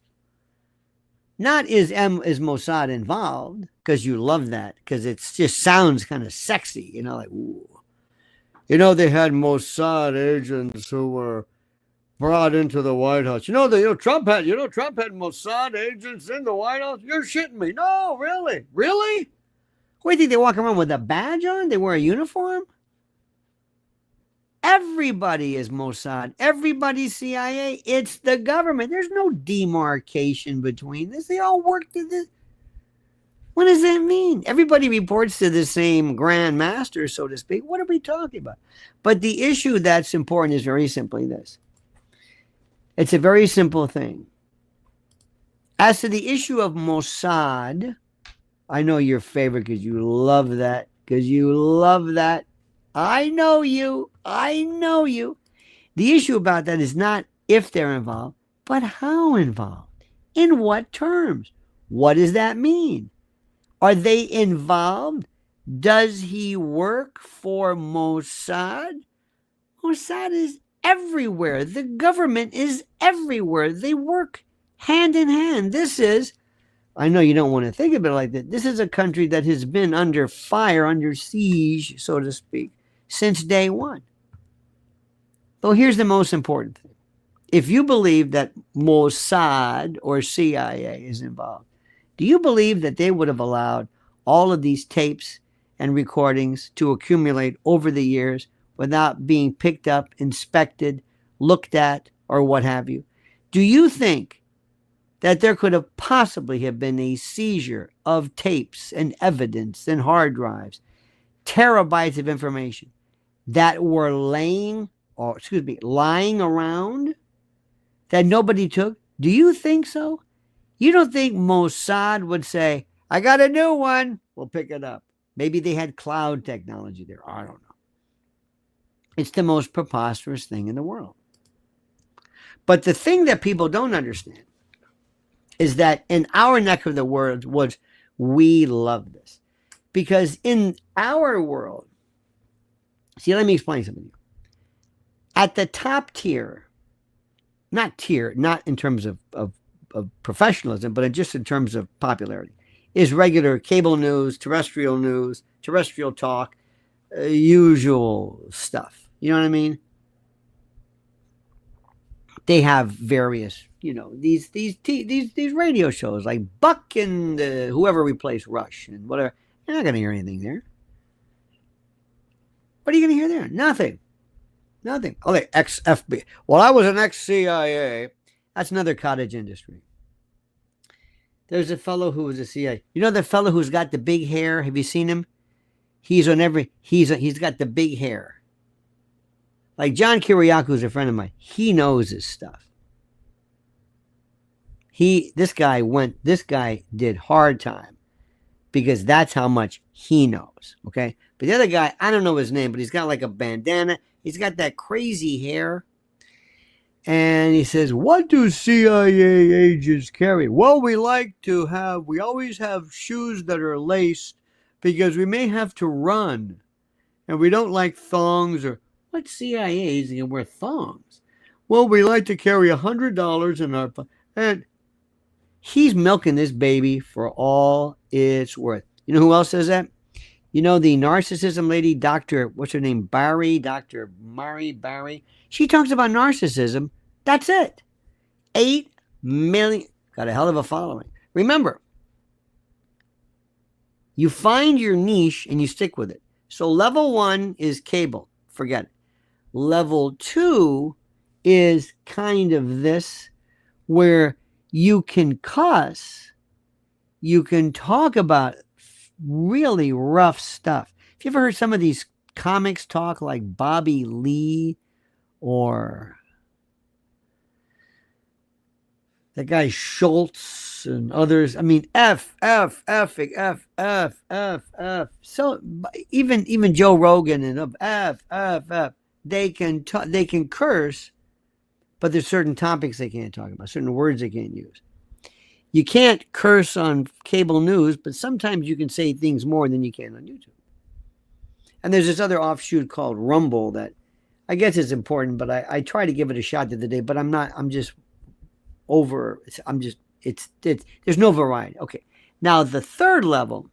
not is Mossad involved, because you love that, because it just sounds kind of sexy, like, ooh. They had Mossad agents who were brought into the White House. Trump had Mossad agents in the White House. You're shitting me. No, really? Really? What do you think, they walk around with a badge on? They wear a uniform? Everybody is Mossad. Everybody's CIA. It's the government. There's no demarcation between this. They all work to this. What does that mean? Everybody reports to the same grand master, so to speak. What are we talking about? But the issue that's important is very simply this. It's a very simple thing. As to the issue of Mossad, I know your favorite because you love that. I know you. The issue about that is not if they're involved, but how involved. In what terms? What does that mean? Are they involved? Does he work for Mossad? Mossad is everywhere. The government is everywhere. They work hand in hand. I know you don't want to think of it like that. This is a country that has been under fire, under siege, so to speak, since day one. Well, here's the most important thing. If you believe that Mossad or CIA is involved, do you believe that they would have allowed all of these tapes and recordings to accumulate over the years without being picked up, inspected, looked at, or what have you? Do you think that there could have possibly have been a seizure of tapes and evidence and hard drives, terabytes of information that were lying around that nobody took? Do you think so? You don't think Mossad would say, I got a new one, we'll pick it up. Maybe they had cloud technology there. I don't know. It's the most preposterous thing in the world. But the thing that people don't understand is that in our neck of the woods, we love this. Because in our world, let me explain something to you. At the top tier, not in terms of professionalism, but just in terms of popularity, is regular cable news, terrestrial talk, usual stuff. You know what I mean? They have various, these radio shows like Buck and whoever replaced Rush and whatever. You're not going to hear anything there. What are you going to hear there? Nothing. Okay, ex-FBI. Well, I was an ex-CIA. That's another cottage industry. There's a fellow who was a CIA. You know the fellow who's got the big hair? Have you seen him? He's got the big hair. Like John Kiriakou, a friend of mine. He knows his stuff. This guy did hard time because that's how much he knows. Okay. But the other guy, I don't know his name, but he's got like a bandana. He's got that crazy hair. And he says, what do CIA agents carry? Well, we always have shoes that are laced because we may have to run. And we don't like thongs or what CIA agents can wear thongs? Well, we like to carry $100 in our, and he's milking this baby for all it's worth. You know who else says that? The narcissism lady, what's her name? Dr. Mari Barry. She talks about narcissism. That's it. 8 million. Got a hell of a following. Remember, you find your niche and you stick with it. So level 1 is cable. Forget it. Level 2 is kind of this, where you can cuss. You can talk about really rough stuff. Have you ever heard some of these comics talk like Bobby Lee or the guy Schultz and others? I mean, F. So even Joe Rogan and F. They can curse, but there's certain topics they can't talk about, certain words they can't use. You can't curse on cable news, but sometimes you can say things more than you can on YouTube. And there's this other offshoot called Rumble that I guess is important, but I try to give it a shot the other day, but I'm there's no variety. Okay. Now the third level,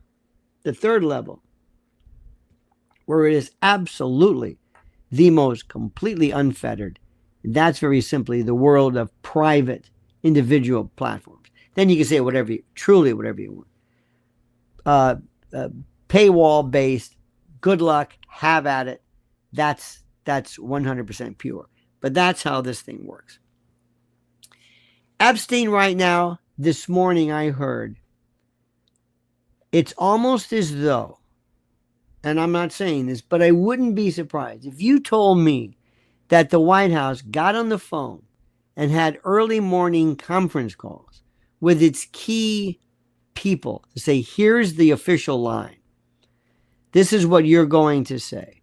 where it is absolutely the most completely unfettered, that's very simply the world of private individual platforms. Then you can say whatever you want. Paywall based, good luck, have at it. That's 100% pure. But that's how this thing works. Epstein right now, this morning I heard, it's almost as though, and I'm not saying this, but I wouldn't be surprised if you told me that the White House got on the phone and had early morning conference calls with its key people to say, here's the official line. This is what you're going to say.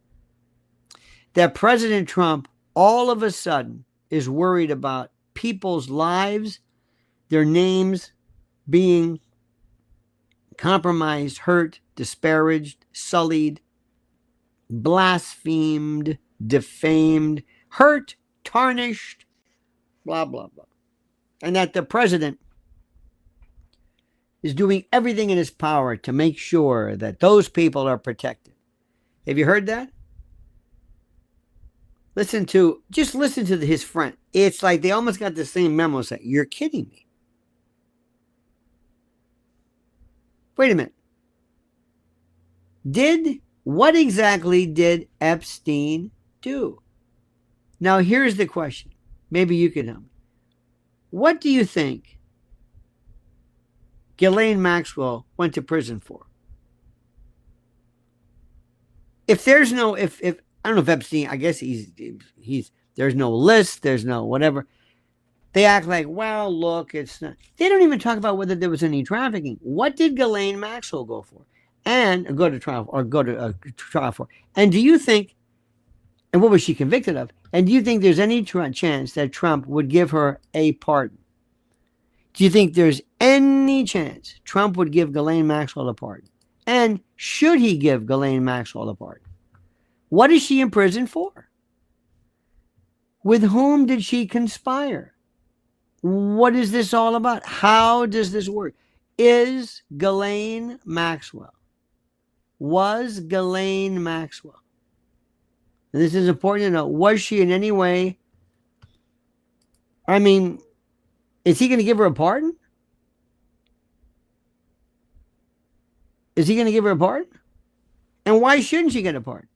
That President Trump all of a sudden is worried about people's lives, their names being compromised, hurt, disparaged, sullied, blasphemed, defamed, hurt, tarnished, blah, blah, blah. And that the president is doing everything in his power to make sure that those people are protected. Have you heard that? Listen to his friend. It's like they almost got the same memo saying, you're kidding me. Wait a minute. What exactly did Epstein do? Now, here's the question. Maybe you can help me. What do you think Ghislaine Maxwell went to prison for? If there's no, if I don't know if Epstein, I guess he's there's no list, there's no whatever. They act like, well, look, it's not. They don't even talk about whether there was any trafficking. What did Ghislaine Maxwell go for? And go to trial for? And do you think, and what was she convicted of? And do you think there's any chance that Trump would give her a pardon? Do you think there's any chance Trump would give Ghislaine Maxwell a pardon? And should he give Ghislaine Maxwell a pardon? What is she in prison for? With whom did she conspire? What is this all about? How does this work? Was Ghislaine Maxwell? And this is important to know. Was she in any way? I mean, is he going to give her a pardon? Is he going to give her a pardon? And why shouldn't she get a pardon?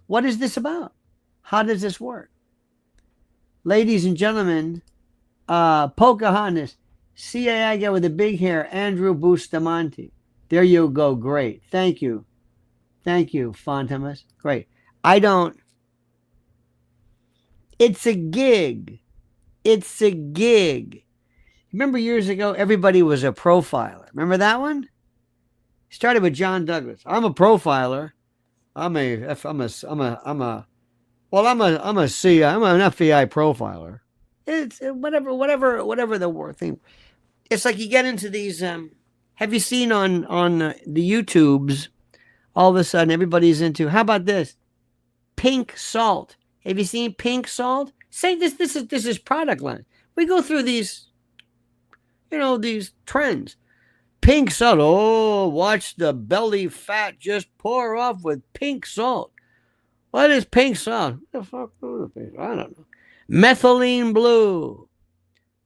What is this about? How does this work? Ladies and gentlemen, Pocahontas, CIA guy with the big hair, Andrew Bustamante. There you go. Great. Thank you. Fontamas. Great. It's a gig. Remember years ago, everybody was a profiler. Remember that one? Started with John Douglas. I'm a profiler. I'm an FBI profiler. It's whatever the word thing. It's like you get into these. Have you seen on the YouTubes? All of a sudden, everybody's into. How about this? Pink salt. Have you seen pink salt? Say this. This is product line. We go through these. These trends. Pink salt. Oh, watch the belly fat just pour off with pink salt. What is pink salt? What the fuck? I don't know. Methylene blue.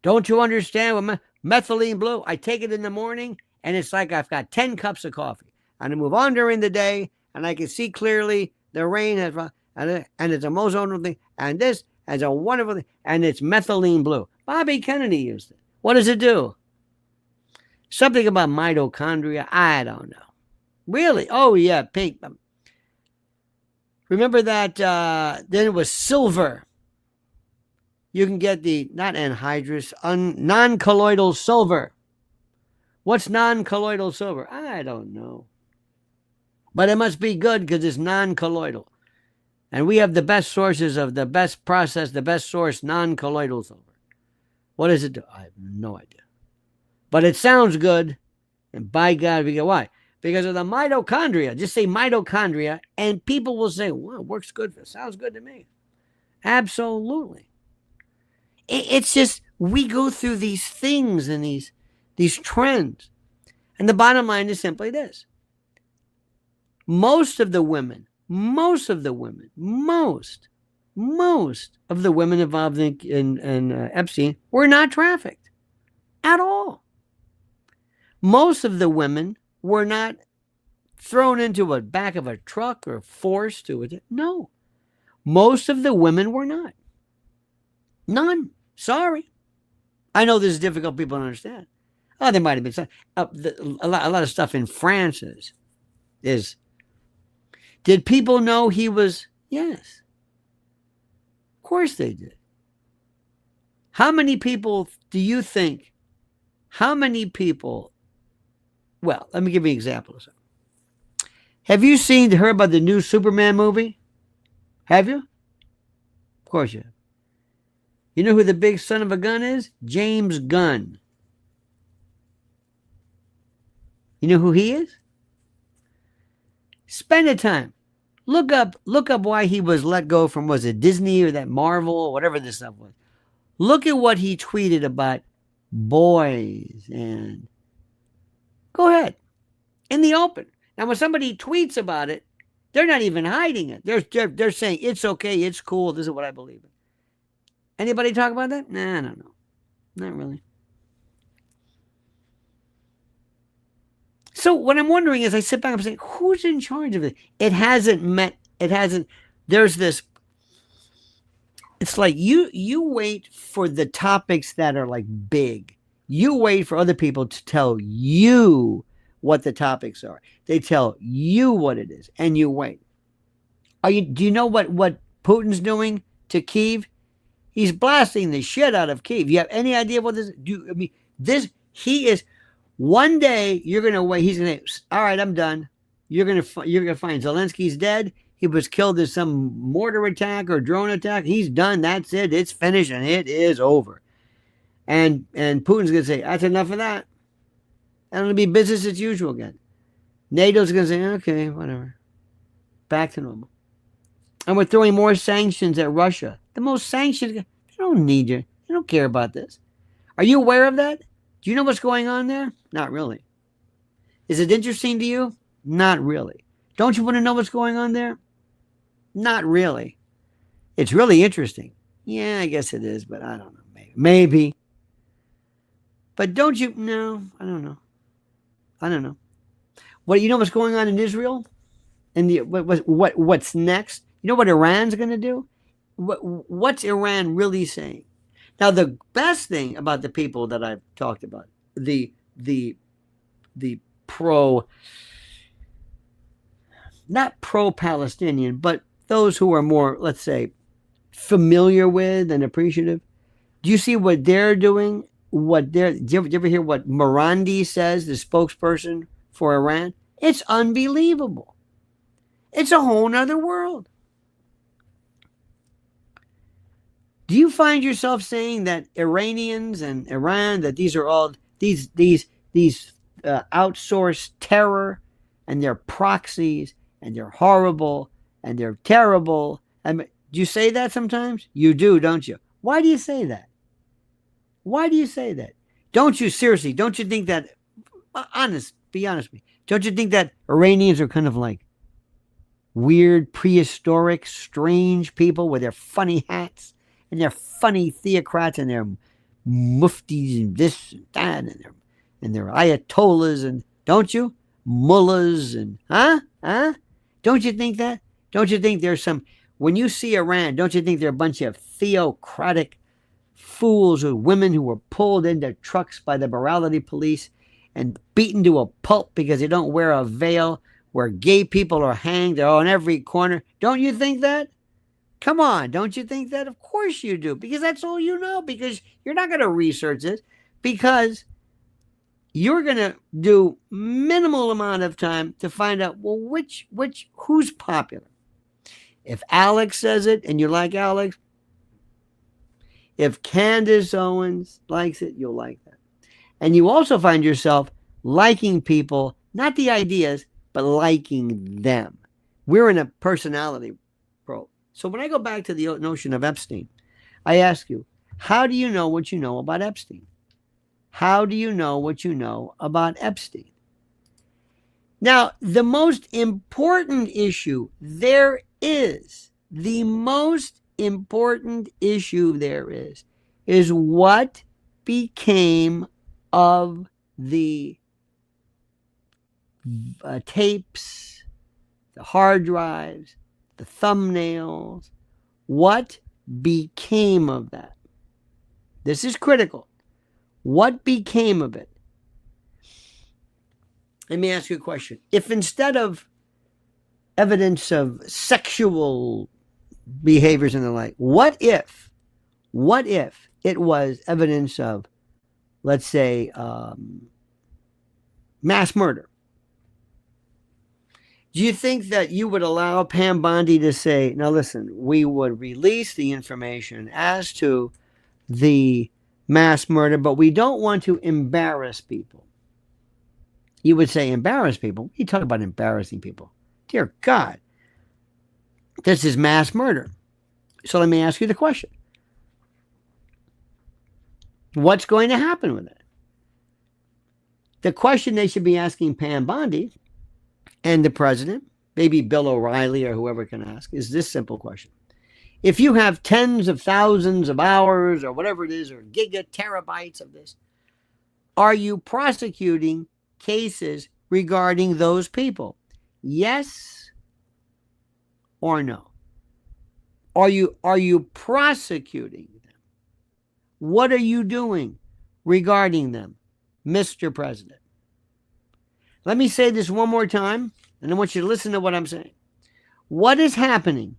Don't you understand what methylene blue? I take it in the morning, and it's like I've got 10 cups of coffee. And I move on during the day, and I can see clearly the rain has, and it's a most wonderful thing. And this is a wonderful thing, and it's methylene blue. Bobby Kennedy used it. What does it do? Something about mitochondria. I don't know. Really? Oh, yeah, pink. Remember that then it was silver. You can get the, not anhydrous, non-colloidal silver. What's non-colloidal silver? I don't know. But it must be good because it's non-colloidal. And we have the best sources of the best process, the best source, non-colloidal silver. What does it do? I have no idea. But it sounds good. And by God, we go, why? Because of the mitochondria. Just say mitochondria, and people will say, well, it works good. It sounds good to me. Absolutely. It's just We go through these things and these trends. And the bottom line is simply this. Most of the women involved in Epstein were not trafficked at all. Most of the women were not thrown into a back of a truck or forced to it. No. Most of the women were not. None. Sorry. I know this is difficult for people to understand. Oh, there might have been some. A lot of stuff in France is. Did people know he was? Yes. Of course they did. How many people do you think? How many people? Well, let me give you an example. Have you heard about the new Superman movie? Have you? Of course you have. You know who the big son of a gun is? James Gunn. You know who he is? Spend the time. Look up why he was let go from, was it Disney or that Marvel or whatever this stuff was. Look at what he tweeted about boys and go ahead. In the open. Now when somebody tweets about it, they're not even hiding it. They're saying it's okay, it's cool, this is what I believe in. Anybody talk about that? Nah, I don't know. Not really. So what I'm wondering is, I sit back and say, who's in charge of it? There's this, it's like you wait for the topics that are like big. You wait for other people to tell you what the topics are. They tell you what it is, and you wait. Do you know what Putin's doing to Kyiv? He's blasting the shit out of Kyiv. You have any idea what he is. One day you're gonna wait. He's gonna. All right, I'm done. You're gonna find Zelensky's dead. He was killed in some mortar attack or drone attack. He's done. That's it. It's finished and it is over. And Putin's gonna say, that's enough of that. And it'll be business as usual again. NATO's gonna say, okay, whatever. Back to normal. And we're throwing more sanctions at Russia. The most sanctions, they don't need you. They don't care about this. Are you aware of that? Do you know what's going on there? Not really. Is it interesting to you? Not really. Don't you want to know what's going on there? Not really. It's really interesting. Yeah, I guess it is, but I don't know. Maybe. But don't you? No, I don't know. What, you know what's going on in Israel? And what's next? You know what Iran's going to do? What's Iran really saying? Now, the best thing about the people that I've talked about, the not pro-Palestinian, but those who are more, let's say, familiar with and appreciative. Do you see what they're doing? Do you ever hear what Morandi says, the spokesperson for Iran? It's unbelievable. It's a whole nother world. Do you find yourself saying that Iranians and Iran, that these are all these outsourced terror, and they're proxies, and they're horrible, and they're terrible? Do you say that sometimes? You do, don't you? Why do you say that? Why do you say that? Don't you think that, be honest with me, don't you think that Iranians are kind of like weird, prehistoric, strange people with their funny hats and their funny theocrats and their muftis and this and that and their ayatollahs, and don't you? Mullahs and Don't you think that? Don't you think there's some, when you see Iran, don't you think they're a bunch of theocratic fools or women who were pulled into trucks by the morality police and beaten to a pulp because they don't wear a veil, where gay people are hanged, they're on every corner? Don't you think that? Come on, don't you think that? Of course you do, because that's all you know, because you're not going to research this, because you're going to do minimal amount of time to find out, well, who's popular. If Alex says it and you like Alex, if Candace Owens likes it, you'll like that. And you also find yourself liking people, not the ideas, but liking them. We're in a personality probe. So when I go back to the notion of Epstein, I ask you, How do you know what you know about Epstein? How do you know what you know about Epstein? Now, the most important issue there is, the most important issue there is what became of the tapes, the hard drives, the thumbnails. What became of that? This is critical. What became of it? Let me ask you a question. If instead of evidence of sexual behaviors and the like, what if it was evidence of, let's say, mass murder? Do you think that you would allow Pam Bondi to say, now listen, we would release the information as to the mass murder, but we don't want to embarrass people? You would say, embarrass people? You talk about embarrassing people. Dear God, this is mass murder. So let me ask you the question. What's going to happen with it? The question they should be asking Pam Bondi and the president, maybe Bill O'Reilly or whoever can ask, is this simple question. If you have tens of thousands of hours or whatever it is, or terabytes of this, are you prosecuting cases regarding those people? Yes or no? Are you prosecuting them? What are you doing regarding them, Mr. President? Let me say this one more time, and I want you to listen to what I'm saying. What is happening?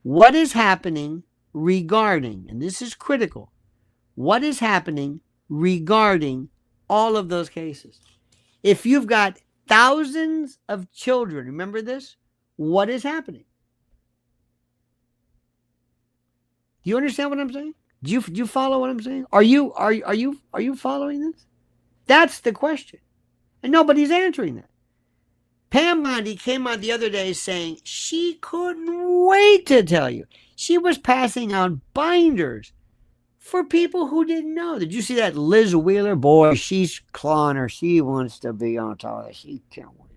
What is happening regarding, and this is critical, what is happening regarding all of those cases? If you've got thousands of children, remember this? What is happening? Do you understand what I'm saying? Do you follow what I'm saying? Are you following this? That's the question. And nobody's answering that. Pam Bondi came out the other day saying she couldn't wait to tell you. She was passing out binders for people who didn't know. Did you see that Liz Wheeler? Boy, she's clawing her. She wants to be on top of that. She can't wait.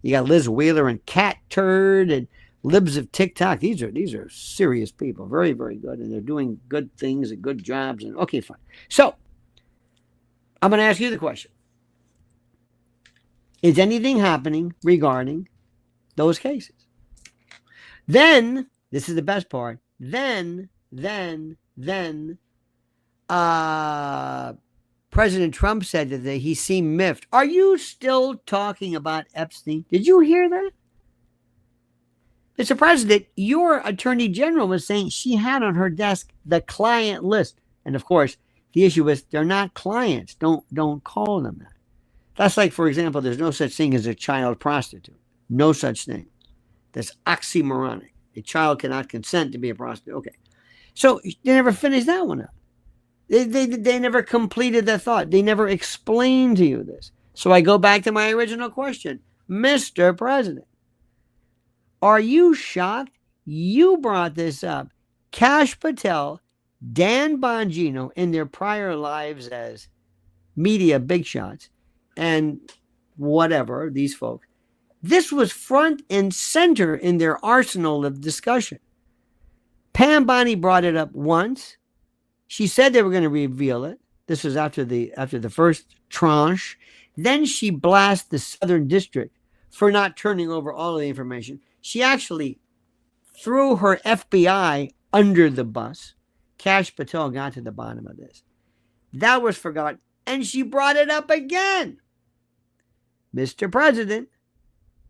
You got Liz Wheeler and Cat Turd and Libs of TikTok. These are serious people. Very, very good. And they're doing good things and good jobs. And okay, fine. So I'm going to ask you the question. Is anything happening regarding those cases? Then, this is the best part, then, President Trump said that he seemed miffed. Are you still talking about Epstein? Did you hear that? Mr. President, your Attorney General was saying she had on her desk the client list. And of course, the issue is they're not clients. Don't call them that. That's like, for example, there's no such thing as a child prostitute. No such thing. That's oxymoronic. A child cannot consent to be a prostitute. Okay. So they never finished that one up. They never completed that thought. They never explained to you this. So I go back to my original question. Mr. President, are you shocked? You brought this up. Kash Patel, Dan Bongino, in their prior lives as media big shots, and whatever, these folks, this was front and center in their arsenal of discussion. Pam Bondi brought it up once. She said they were going to reveal it. This was after the first tranche. Then she blasted the Southern District for not turning over all of the information. She actually threw her FBI under the bus. Kash Patel got to the bottom of this. That was forgotten. And she brought it up again. Mr. President,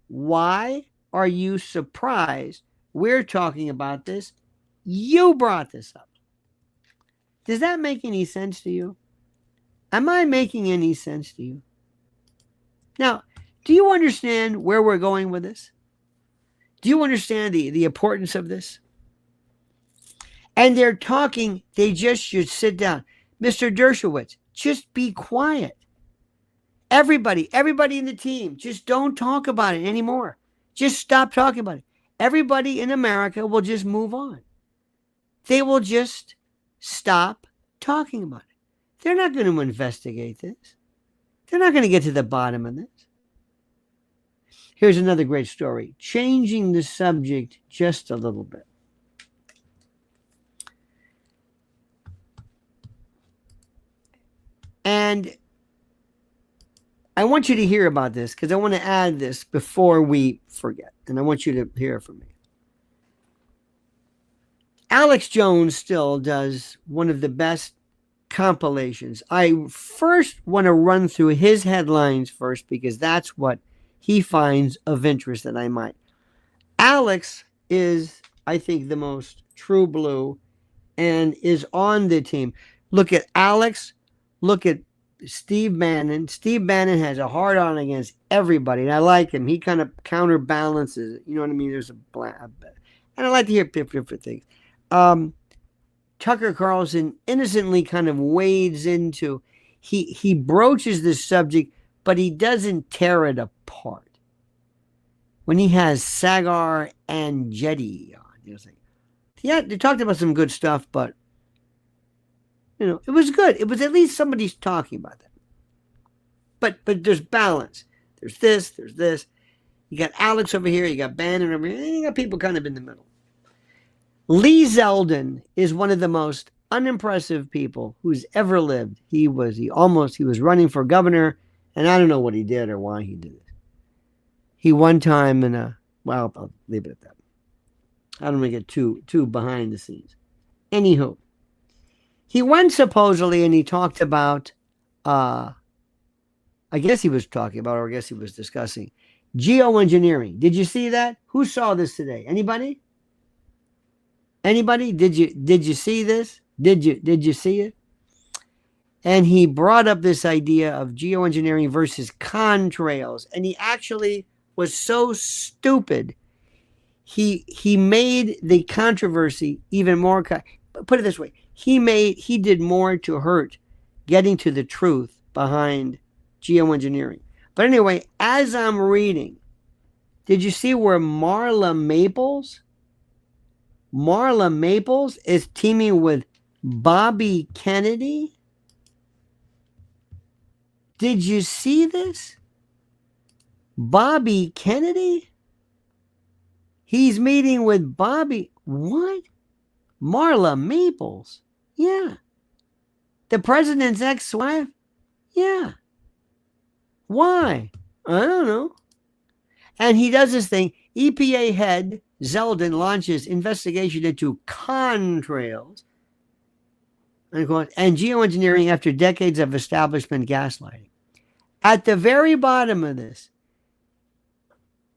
why are you surprised we're talking about this? You brought this up. Does that make any sense to you? Am I making any sense to you? Now, do you understand where we're going with this? Do you understand the importance of this? And they're talking, they just should sit down. Mr. Dershowitz, just be quiet. Everybody in the team, just don't talk about it anymore. Just stop talking about it. Everybody in America will just move on. They will just stop talking about it. They're not going to investigate this. They're not going to get to the bottom of this. Here's another great story, changing the subject just a little bit. And I want you to hear about this because I want to add this before we forget. And I want you to hear from me. Alex Jones still does one of the best compilations. I first want to run through his headlines first because that's what he finds of interest that I might. Alex is, I think, the most true blue and is on the team. Look at Alex. Look at Steve Bannon. Steve Bannon has a hard on against everybody, and I like him. He kind of counterbalances it. You know what I mean? There's and I like to hear different things. Tucker Carlson innocently kind of wades into, he broaches this subject, but he doesn't tear it apart. When he has Sagar and Jetty on, yeah, they talked about some good stuff, but it was good. It was at least somebody's talking about that. But there's balance. There's this, there's this. You got Alex over here, you got Bannon over here, and you got people kind of in the middle. Lee Zeldin is one of the most unimpressive people who's ever lived. He was running for governor, and I don't know what he did or why he did it. He one time I'll leave it at that. I don't want to get too behind the scenes. Anywho, he went supposedly and he talked about, I guess he was discussing geoengineering. Did you see that? Who saw this today? Anybody? Anybody? Did you see this? Did you see it? And he brought up this idea of geoengineering versus contrails, and he actually was so stupid. He made the controversy even more. Put it this way: he did more to hurt getting to the truth behind geoengineering. But anyway, as I'm reading, did you see where Marla Maples is teaming with Bobby Kennedy? Did you see this? Bobby Kennedy? He's meeting with Bobby. What? Marla Maples? Yeah. The president's ex-wife? Yeah. Why? I don't know. And he does this thing. EPA head Zeldin launches investigation into contrails and geoengineering after decades of establishment gaslighting. At the very bottom of this,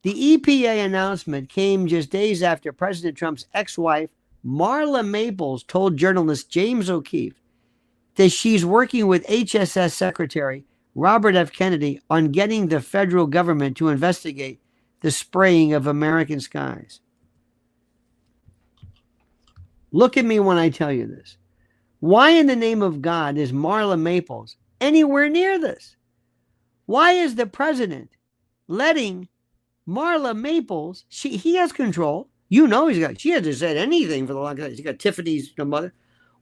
the EPA announcement came just days after President Trump's ex-wife, Marla Maples, told journalist James O'Keefe that she's working with HSS Secretary Robert F. Kennedy on getting the federal government to investigate the spraying of American skies. Look at me when I tell you this. Why in the name of God is Marla Maples anywhere near this? Why is the president letting Marla Maples, he has control. She hasn't said anything for the long time. She got Tiffany's mother.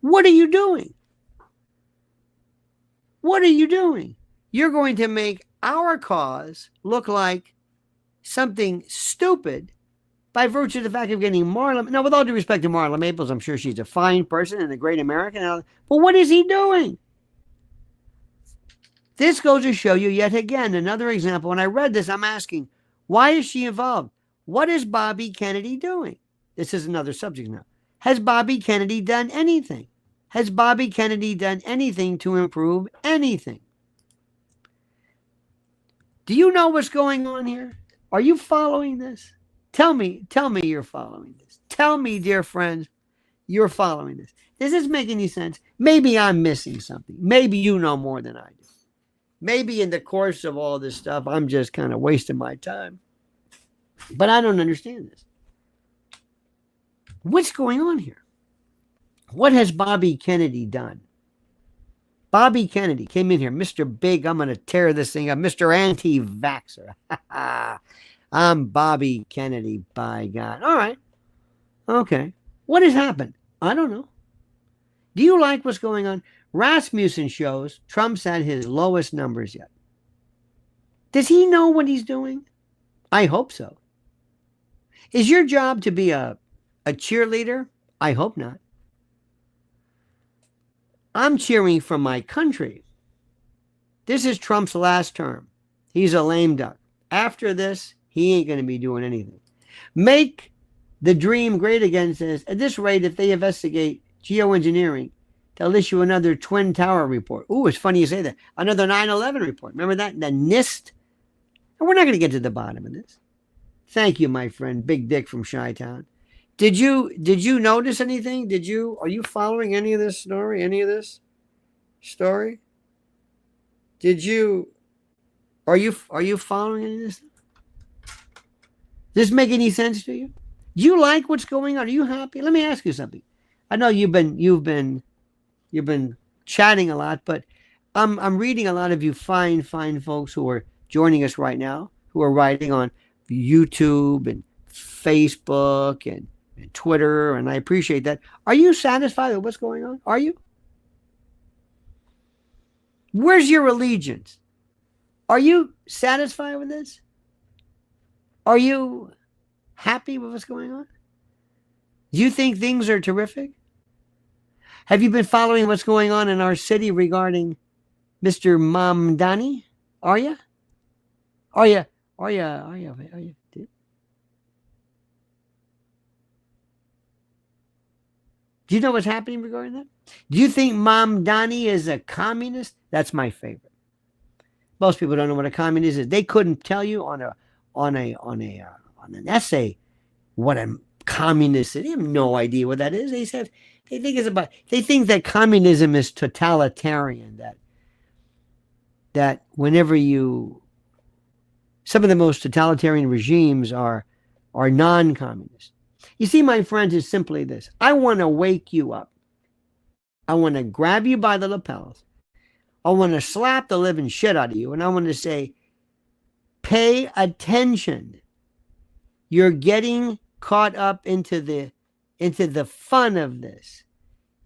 What are you doing? What are you doing? You're going to make our cause look like something stupid by virtue of the fact of getting Marla. Now, with all due respect to Marla Maples, I'm sure she's a fine person and a great American. But what is he doing? This goes to show you yet again another example. When I read this, I'm asking, why is she involved? What is Bobby Kennedy doing? This is another subject now. Has Bobby Kennedy done anything? Has Bobby Kennedy done anything to improve anything? Do you know what's going on here? Are you following this? Tell me you're following this. Tell me, dear friends, you're following this. Does this make any sense? Maybe I'm missing something. Maybe you know more than I do. Maybe in the course of all this stuff, I'm just kind of wasting my time. But I don't understand this. What's going on here? What has Bobby Kennedy done? Bobby Kennedy came in here, Mr. Big, I'm going to tear this thing up, Mr. Anti-Vaxxer. I'm Bobby Kennedy, by God. All right. Okay. What has happened? I don't know. Do you like what's going on? Rasmussen shows Trump's at his lowest numbers yet. Does he know what he's doing? I hope so. Is your job to be a cheerleader? I hope not. I'm cheering for my country. This is Trump's last term. He's a lame duck. After this, he ain't going to be doing anything. Make the dream great again says, at this rate, if they investigate geoengineering, they'll issue another Twin Tower report. Ooh, it's funny you say that. Another 9/11 report. Remember that? The NIST? And we're not going to get to the bottom of this. Thank you, my friend, Big Dick from Chi-Town. Did you notice anything? Are you following any of this story? Any of this story? Are you following any of this? Does this make any sense to you? Do you like what's going on? Are you happy? Let me ask you something. I know you've been chatting a lot, but I'm reading a lot of you fine folks who are joining us right now, who are writing on YouTube and Facebook and Twitter, and I appreciate that. Are you satisfied with what's going on? Are you? Where's your allegiance? Are you satisfied with this? Are you happy with what's going on? Do you think things are terrific? Have you been following what's going on in our city regarding Mr. Mamdani? Are you? Are you? Do you know what's happening regarding that? Do you think Mamdani is a communist? That's my favorite. Most people don't know what a communist is. They couldn't tell you on an essay what a communist is. They have no idea what that is. They think that communism is totalitarian. That whenever some of the most totalitarian regimes are non-communist. You see, my friends, it's simply this. I want to wake you up. I want to grab you by the lapels. I want to slap the living shit out of you. And I want to say, pay attention. You're getting caught up into the fun of this.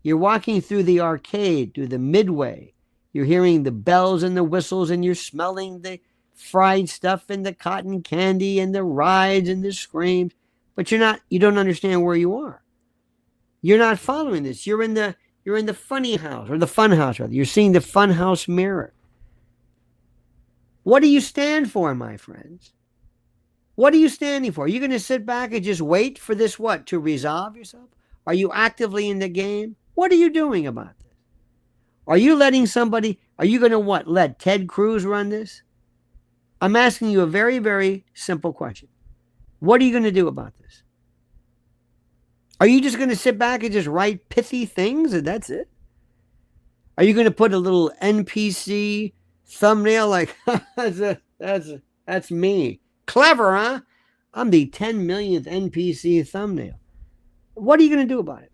You're walking through the arcade, through the midway. You're hearing the bells and the whistles, and you're smelling the fried stuff and the cotton candy and the rides and the screams. But you don't understand where you are. You're not following this. You're in the funny house, or the fun house, rather. You're seeing the fun house mirror. What do you stand for, my friends? What are you standing for? Are you going to sit back and just wait for this, to resolve yourself? Are you actively in the game? What are you doing about this? Are you going to let Ted Cruz run this? I'm asking you a very, very simple question. What are you going to do about this? Are you just going to sit back and just write pithy things and that's it? Are you going to put a little NPC thumbnail like, that's me? Clever, huh? I'm the 10 millionth NPC thumbnail. What are you going to do about it?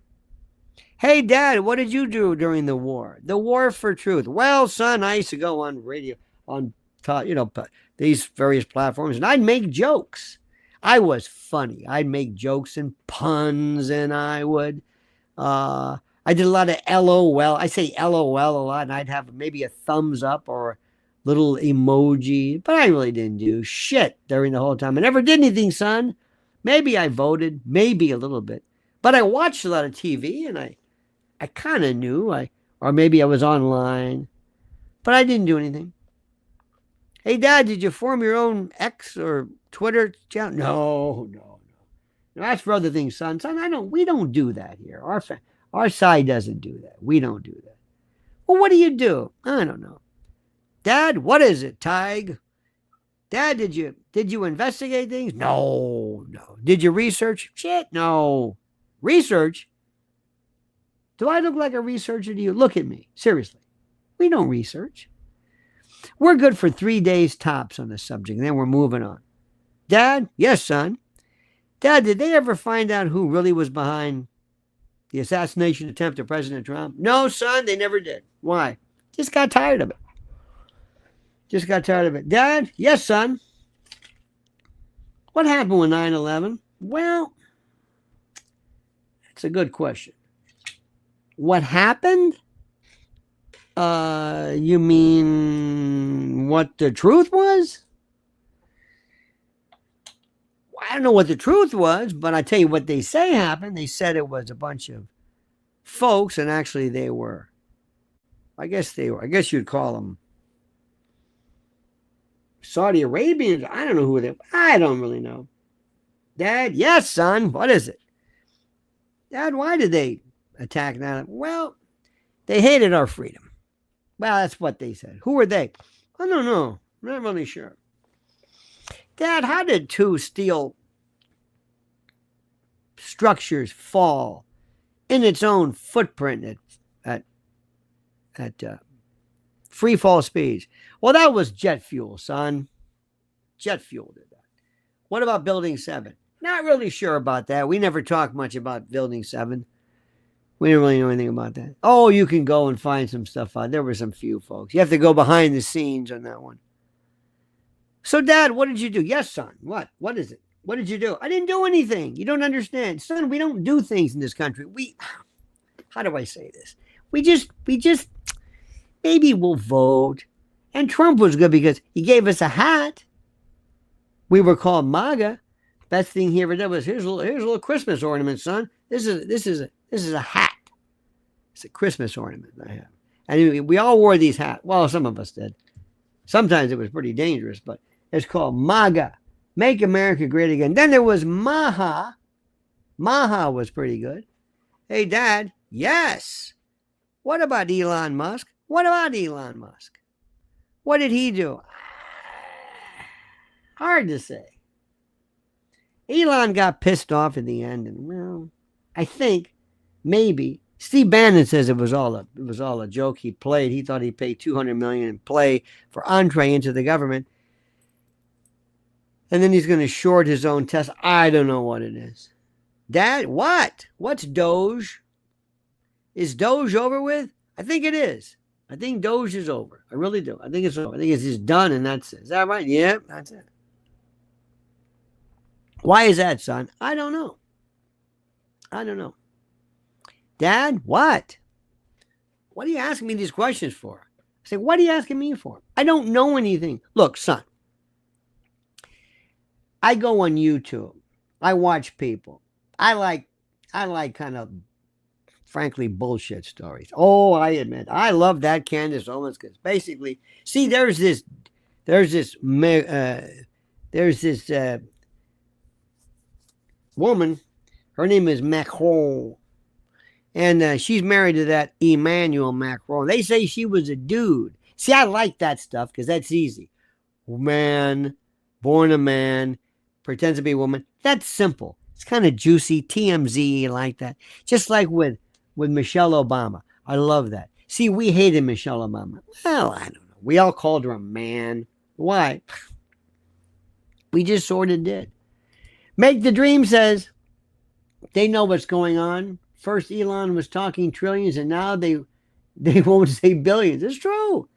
Hey, Dad, what did you do during the war? The war for truth. Well, son, I used to go on radio, on these various platforms, and I'd make jokes. I was funny. I'd make jokes and puns, and I did a lot of LOL. I say LOL a lot, and I'd have maybe a thumbs up or a little emoji, but I really didn't do shit during the whole time. I never did anything, son. Maybe I voted, maybe a little bit, but I watched a lot of TV, and I kind of knew, or maybe I was online, but I didn't do anything. Hey, Dad, did you form your own X or Twitter channel? No. That's for other things, son. Son, we don't do that here. Our side doesn't do that. We don't do that. Well, what do you do? I don't know. Dad, what is it, Tig? Dad, did you investigate things? No. Did you research? Shit, no. Research? Do I look like a researcher to you? Look at me. Seriously. We don't research. We're good for 3 days tops on the subject, and then we're moving on. Dad? Yes, son. Dad, did they ever find out who really was behind the assassination attempt of President Trump? No, son, they never did. Why? Just got tired of it. Dad? Yes, son. What happened with 9/11? Well, it's a good question. What happened? You mean what the truth was? I don't know what the truth was, but I tell you what they say happened. They said it was a bunch of folks, and actually they were. I guess you'd call them Saudi Arabians. I don't know who they. I don't really know. Dad, yes, son. What is it? Dad, why did they attack that? Well, they hated our freedom. Well, that's what they said. Who are they? I don't know. I'm not really sure. Dad, how did two steel structures fall in its own footprint at free fall speeds? Well, that was jet fuel, son. Jet fuel did that. What about Building 7? Not really sure about that. We never talked much about Building 7. We didn't really know anything about that. Oh, you can go and find some stuff out. There were some few folks. You have to go behind the scenes on that one. So, Dad, what did you do? Yes, son. What? What is it? What did you do? I didn't do anything. You don't understand. Son, we don't do things in this country. How do I say this? We just, maybe we'll vote. And Trump was good because he gave us a hat. We were called MAGA. Best thing he ever did was here's a little Christmas ornament, son. This is a hat. It's a Christmas ornament I have. And we all wore these hats. Well, some of us did. Sometimes it was pretty dangerous, but it's called MAGA. Make America Great Again. Then there was MAHA. MAHA was pretty good. Hey, Dad. Yes. What about Elon Musk? What about Elon Musk? What did he do? Hard to say. Elon got pissed off in the end, and well, I think maybe Steve Bannon says it was all a joke. He played. He thought he'd pay $200 million in play for entree into the government, and then he's going to short his own test. I don't know what it is. Dad, what? What's Doge? Is Doge over with? I think it is. I think Doge is over. I really do. I think it's over. I think it's just done, and that's it. Is that right? Yeah, that's it. Why is that, son? I don't know. I don't know. Dad, what? What are you asking me these questions for? I say, what are you asking me for? I don't know anything. Look, son, I go on YouTube. I watch people. I like kind of, frankly, bullshit stories. Oh, I admit, I love that Candace Owens because basically, see, there's this woman. Her name is Macron. And she's married to that Emmanuel Macron. They say she was a dude. See, I like that stuff because that's easy. Man, born a man, pretends to be a woman. That's simple. It's kind of juicy, TMZ, like that. Just like with Michelle Obama. I love that. See, we hated Michelle Obama. Well, I don't know. We all called her a man. Why? We just sort of did. Make the Dream says they know what's going on. First, Elon was talking trillions, and now they won't say billions. It's true.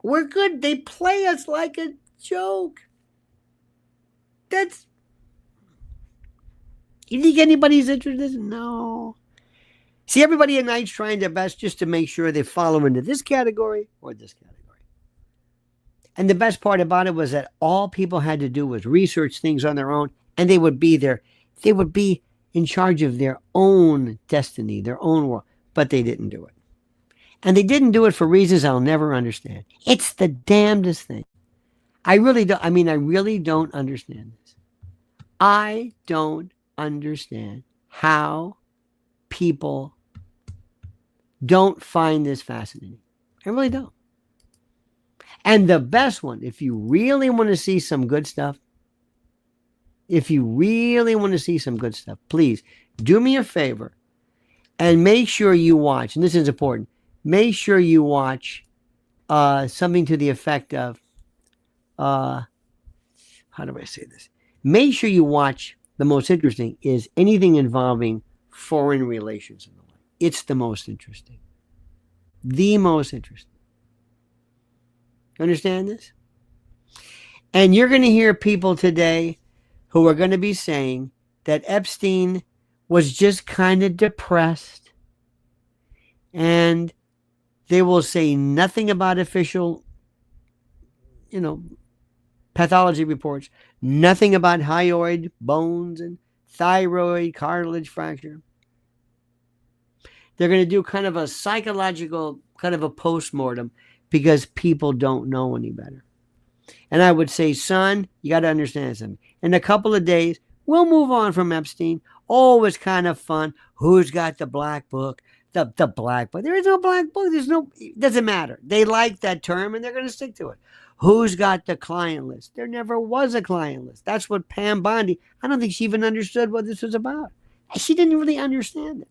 We're good. They play us like a joke. You think anybody's interested? No. See, everybody at night's trying their best just to make sure they follow into this category or this category. And the best part about it was that all people had to do was research things on their own, and they would be there. They would be in charge of their own destiny, their own world, but they didn't do it. And they didn't do it for reasons I'll never understand. It's the damnedest thing. I really don't understand this. I don't understand how people don't find this fascinating. I really don't. And the best one, if you really want to see some good stuff, please do me a favor and make sure you watch, and this is important, make sure you watch something to the effect of, how do I say this? Make sure you watch, the most interesting is anything involving foreign relations in the life. It's the most interesting. The most interesting. Understand this? And you're going to hear people today who are going to be saying that Epstein was just kind of depressed. And they will say nothing about official, pathology reports, nothing about hyoid bones and thyroid cartilage fracture. They're going to do kind of a psychological, kind of a postmortem because people don't know any better. And I would say, son, you got to understand something. In a couple of days, we'll move on from Epstein. Oh, it's kind of fun. Who's got the black book? The black book. There is no black book. It doesn't matter. They like that term and they're going to stick to it. Who's got the client list? There never was a client list. That's what Pam Bondi, I don't think she even understood what this was about. She didn't really understand it.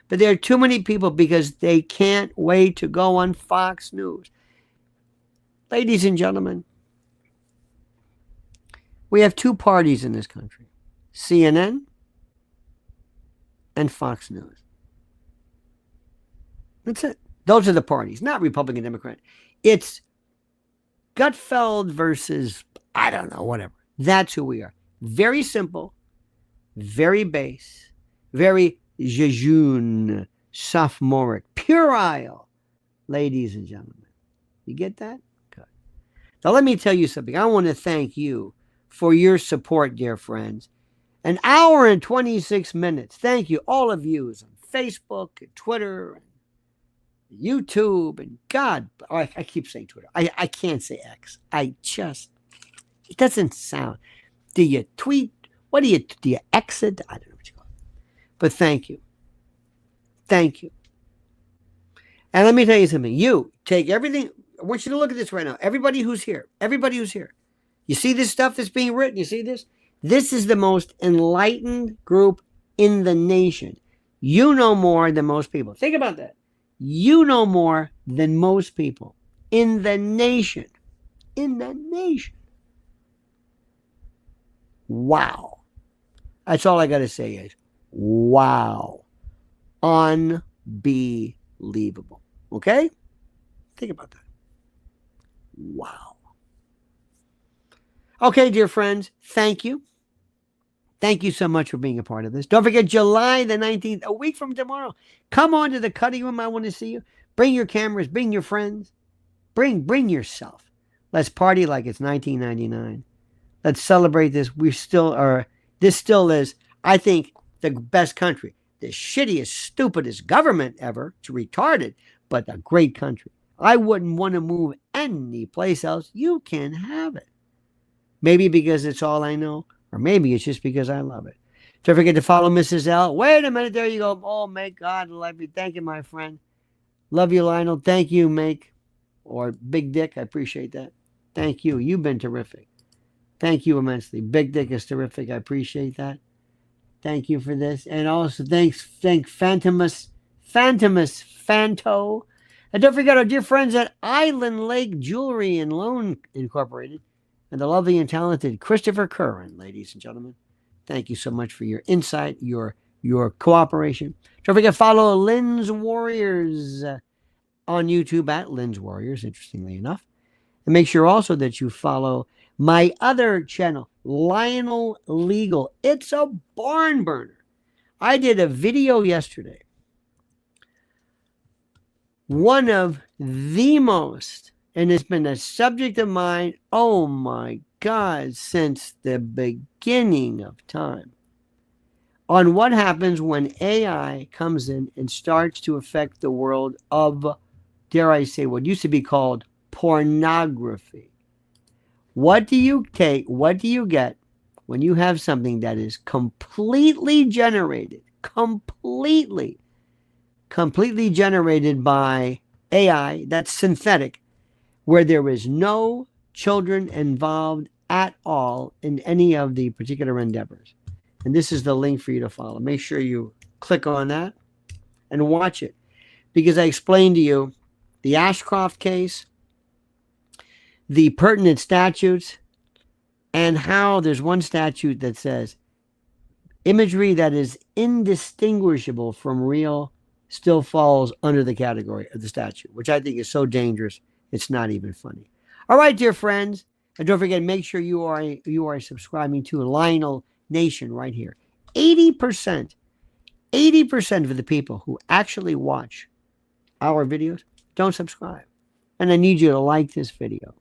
But there are too many people because they can't wait to go on Fox News. Ladies and gentlemen, we have two parties in this country, CNN and Fox News. That's it. Those are the parties, not Republican, Democrat. It's Gutfeld versus, I don't know, whatever. That's who we are. Very simple, very base, very jejune, sophomoric, puerile, ladies and gentlemen. You get that? Good. Now let me tell you something. I want to thank you for your support, dear friends. An hour and 26 minutes. Thank you, all of you on Facebook and Twitter and YouTube and God. I keep saying Twitter. I can't say X. It doesn't sound. Do you tweet? Do you exit? I don't know what you call it. But thank you. Thank you. And let me tell you something. You take everything. I want you to look at this right now. Everybody who's here. You see this stuff that's being written? You see this? This is the most enlightened group in the nation. You know more than most people. Think about that. You know more than most people in the nation. Wow. That's all I got to say is, wow. Unbelievable. Okay? Think about that. Wow. Okay, dear friends, thank you. Thank you so much for being a part of this. Don't forget, July the 19th, a week from tomorrow. Come on to the cutting room. I want to see you. Bring your cameras. Bring your friends. Bring yourself. Let's party like it's 1999. Let's celebrate this. This still is, I think, the best country. The shittiest, stupidest government ever. It's retarded, but a great country. I wouldn't want to move any place else. You can have it. Maybe because it's all I know. Or maybe it's just because I love it. Don't forget to follow Mrs. L. Wait a minute. There you go. Oh, may God love you. Thank you, my friend. Love you, Lionel. Thank you, Make. Or Big Dick. I appreciate that. Thank you. You've been terrific. Thank you immensely. Big Dick is terrific. I appreciate that. Thank you for this. And also thank Phantomus Fanto. And don't forget our dear friends at Island Lake Jewelry and Loan Incorporated. And the lovely and talented Christopher Curran, ladies and gentlemen. Thank you so much for your insight, your cooperation. Don't forget to follow Lynn's Warriors on YouTube at Lynn's Warriors, interestingly enough. And make sure also that you follow my other channel, Lionel Legal. It's a barn burner. I did a video yesterday. One of the most, and it's been a subject of mine, oh my God, since the beginning of time, on what happens when AI comes in and starts to affect the world of, dare I say, what used to be called pornography. What do you get when you have something that is completely generated by AI, that's synthetic, where there is no children involved at all in any of the particular endeavors? And this is the link for you to follow. Make sure you click on that and watch it, because I explained to you the Ashcroft case, the pertinent statutes, and how there's one statute that says imagery that is indistinguishable from real still falls under the category of the statute, which I think is so dangerous, it's not even funny. All right, dear friends, and don't forget, make sure you are subscribing to Lionel Nation right here. 80% of the people who actually watch our videos, don't subscribe. And I need you to like this video.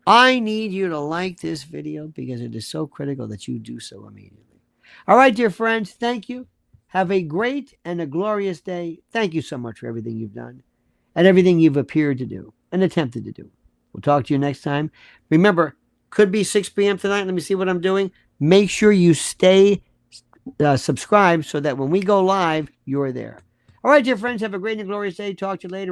I need you to like this video because it is so critical that you do so immediately. All right, dear friends, thank you. Have a great and a glorious day. Thank you so much for everything you've done and everything you've appeared to do and attempted to do. We'll talk to you next time. Remember, could be 6 p.m. tonight. Let me see what I'm doing. Make sure you stay subscribed so that when we go live, you're there. All right, dear friends, have a great and glorious day. Talk to you later.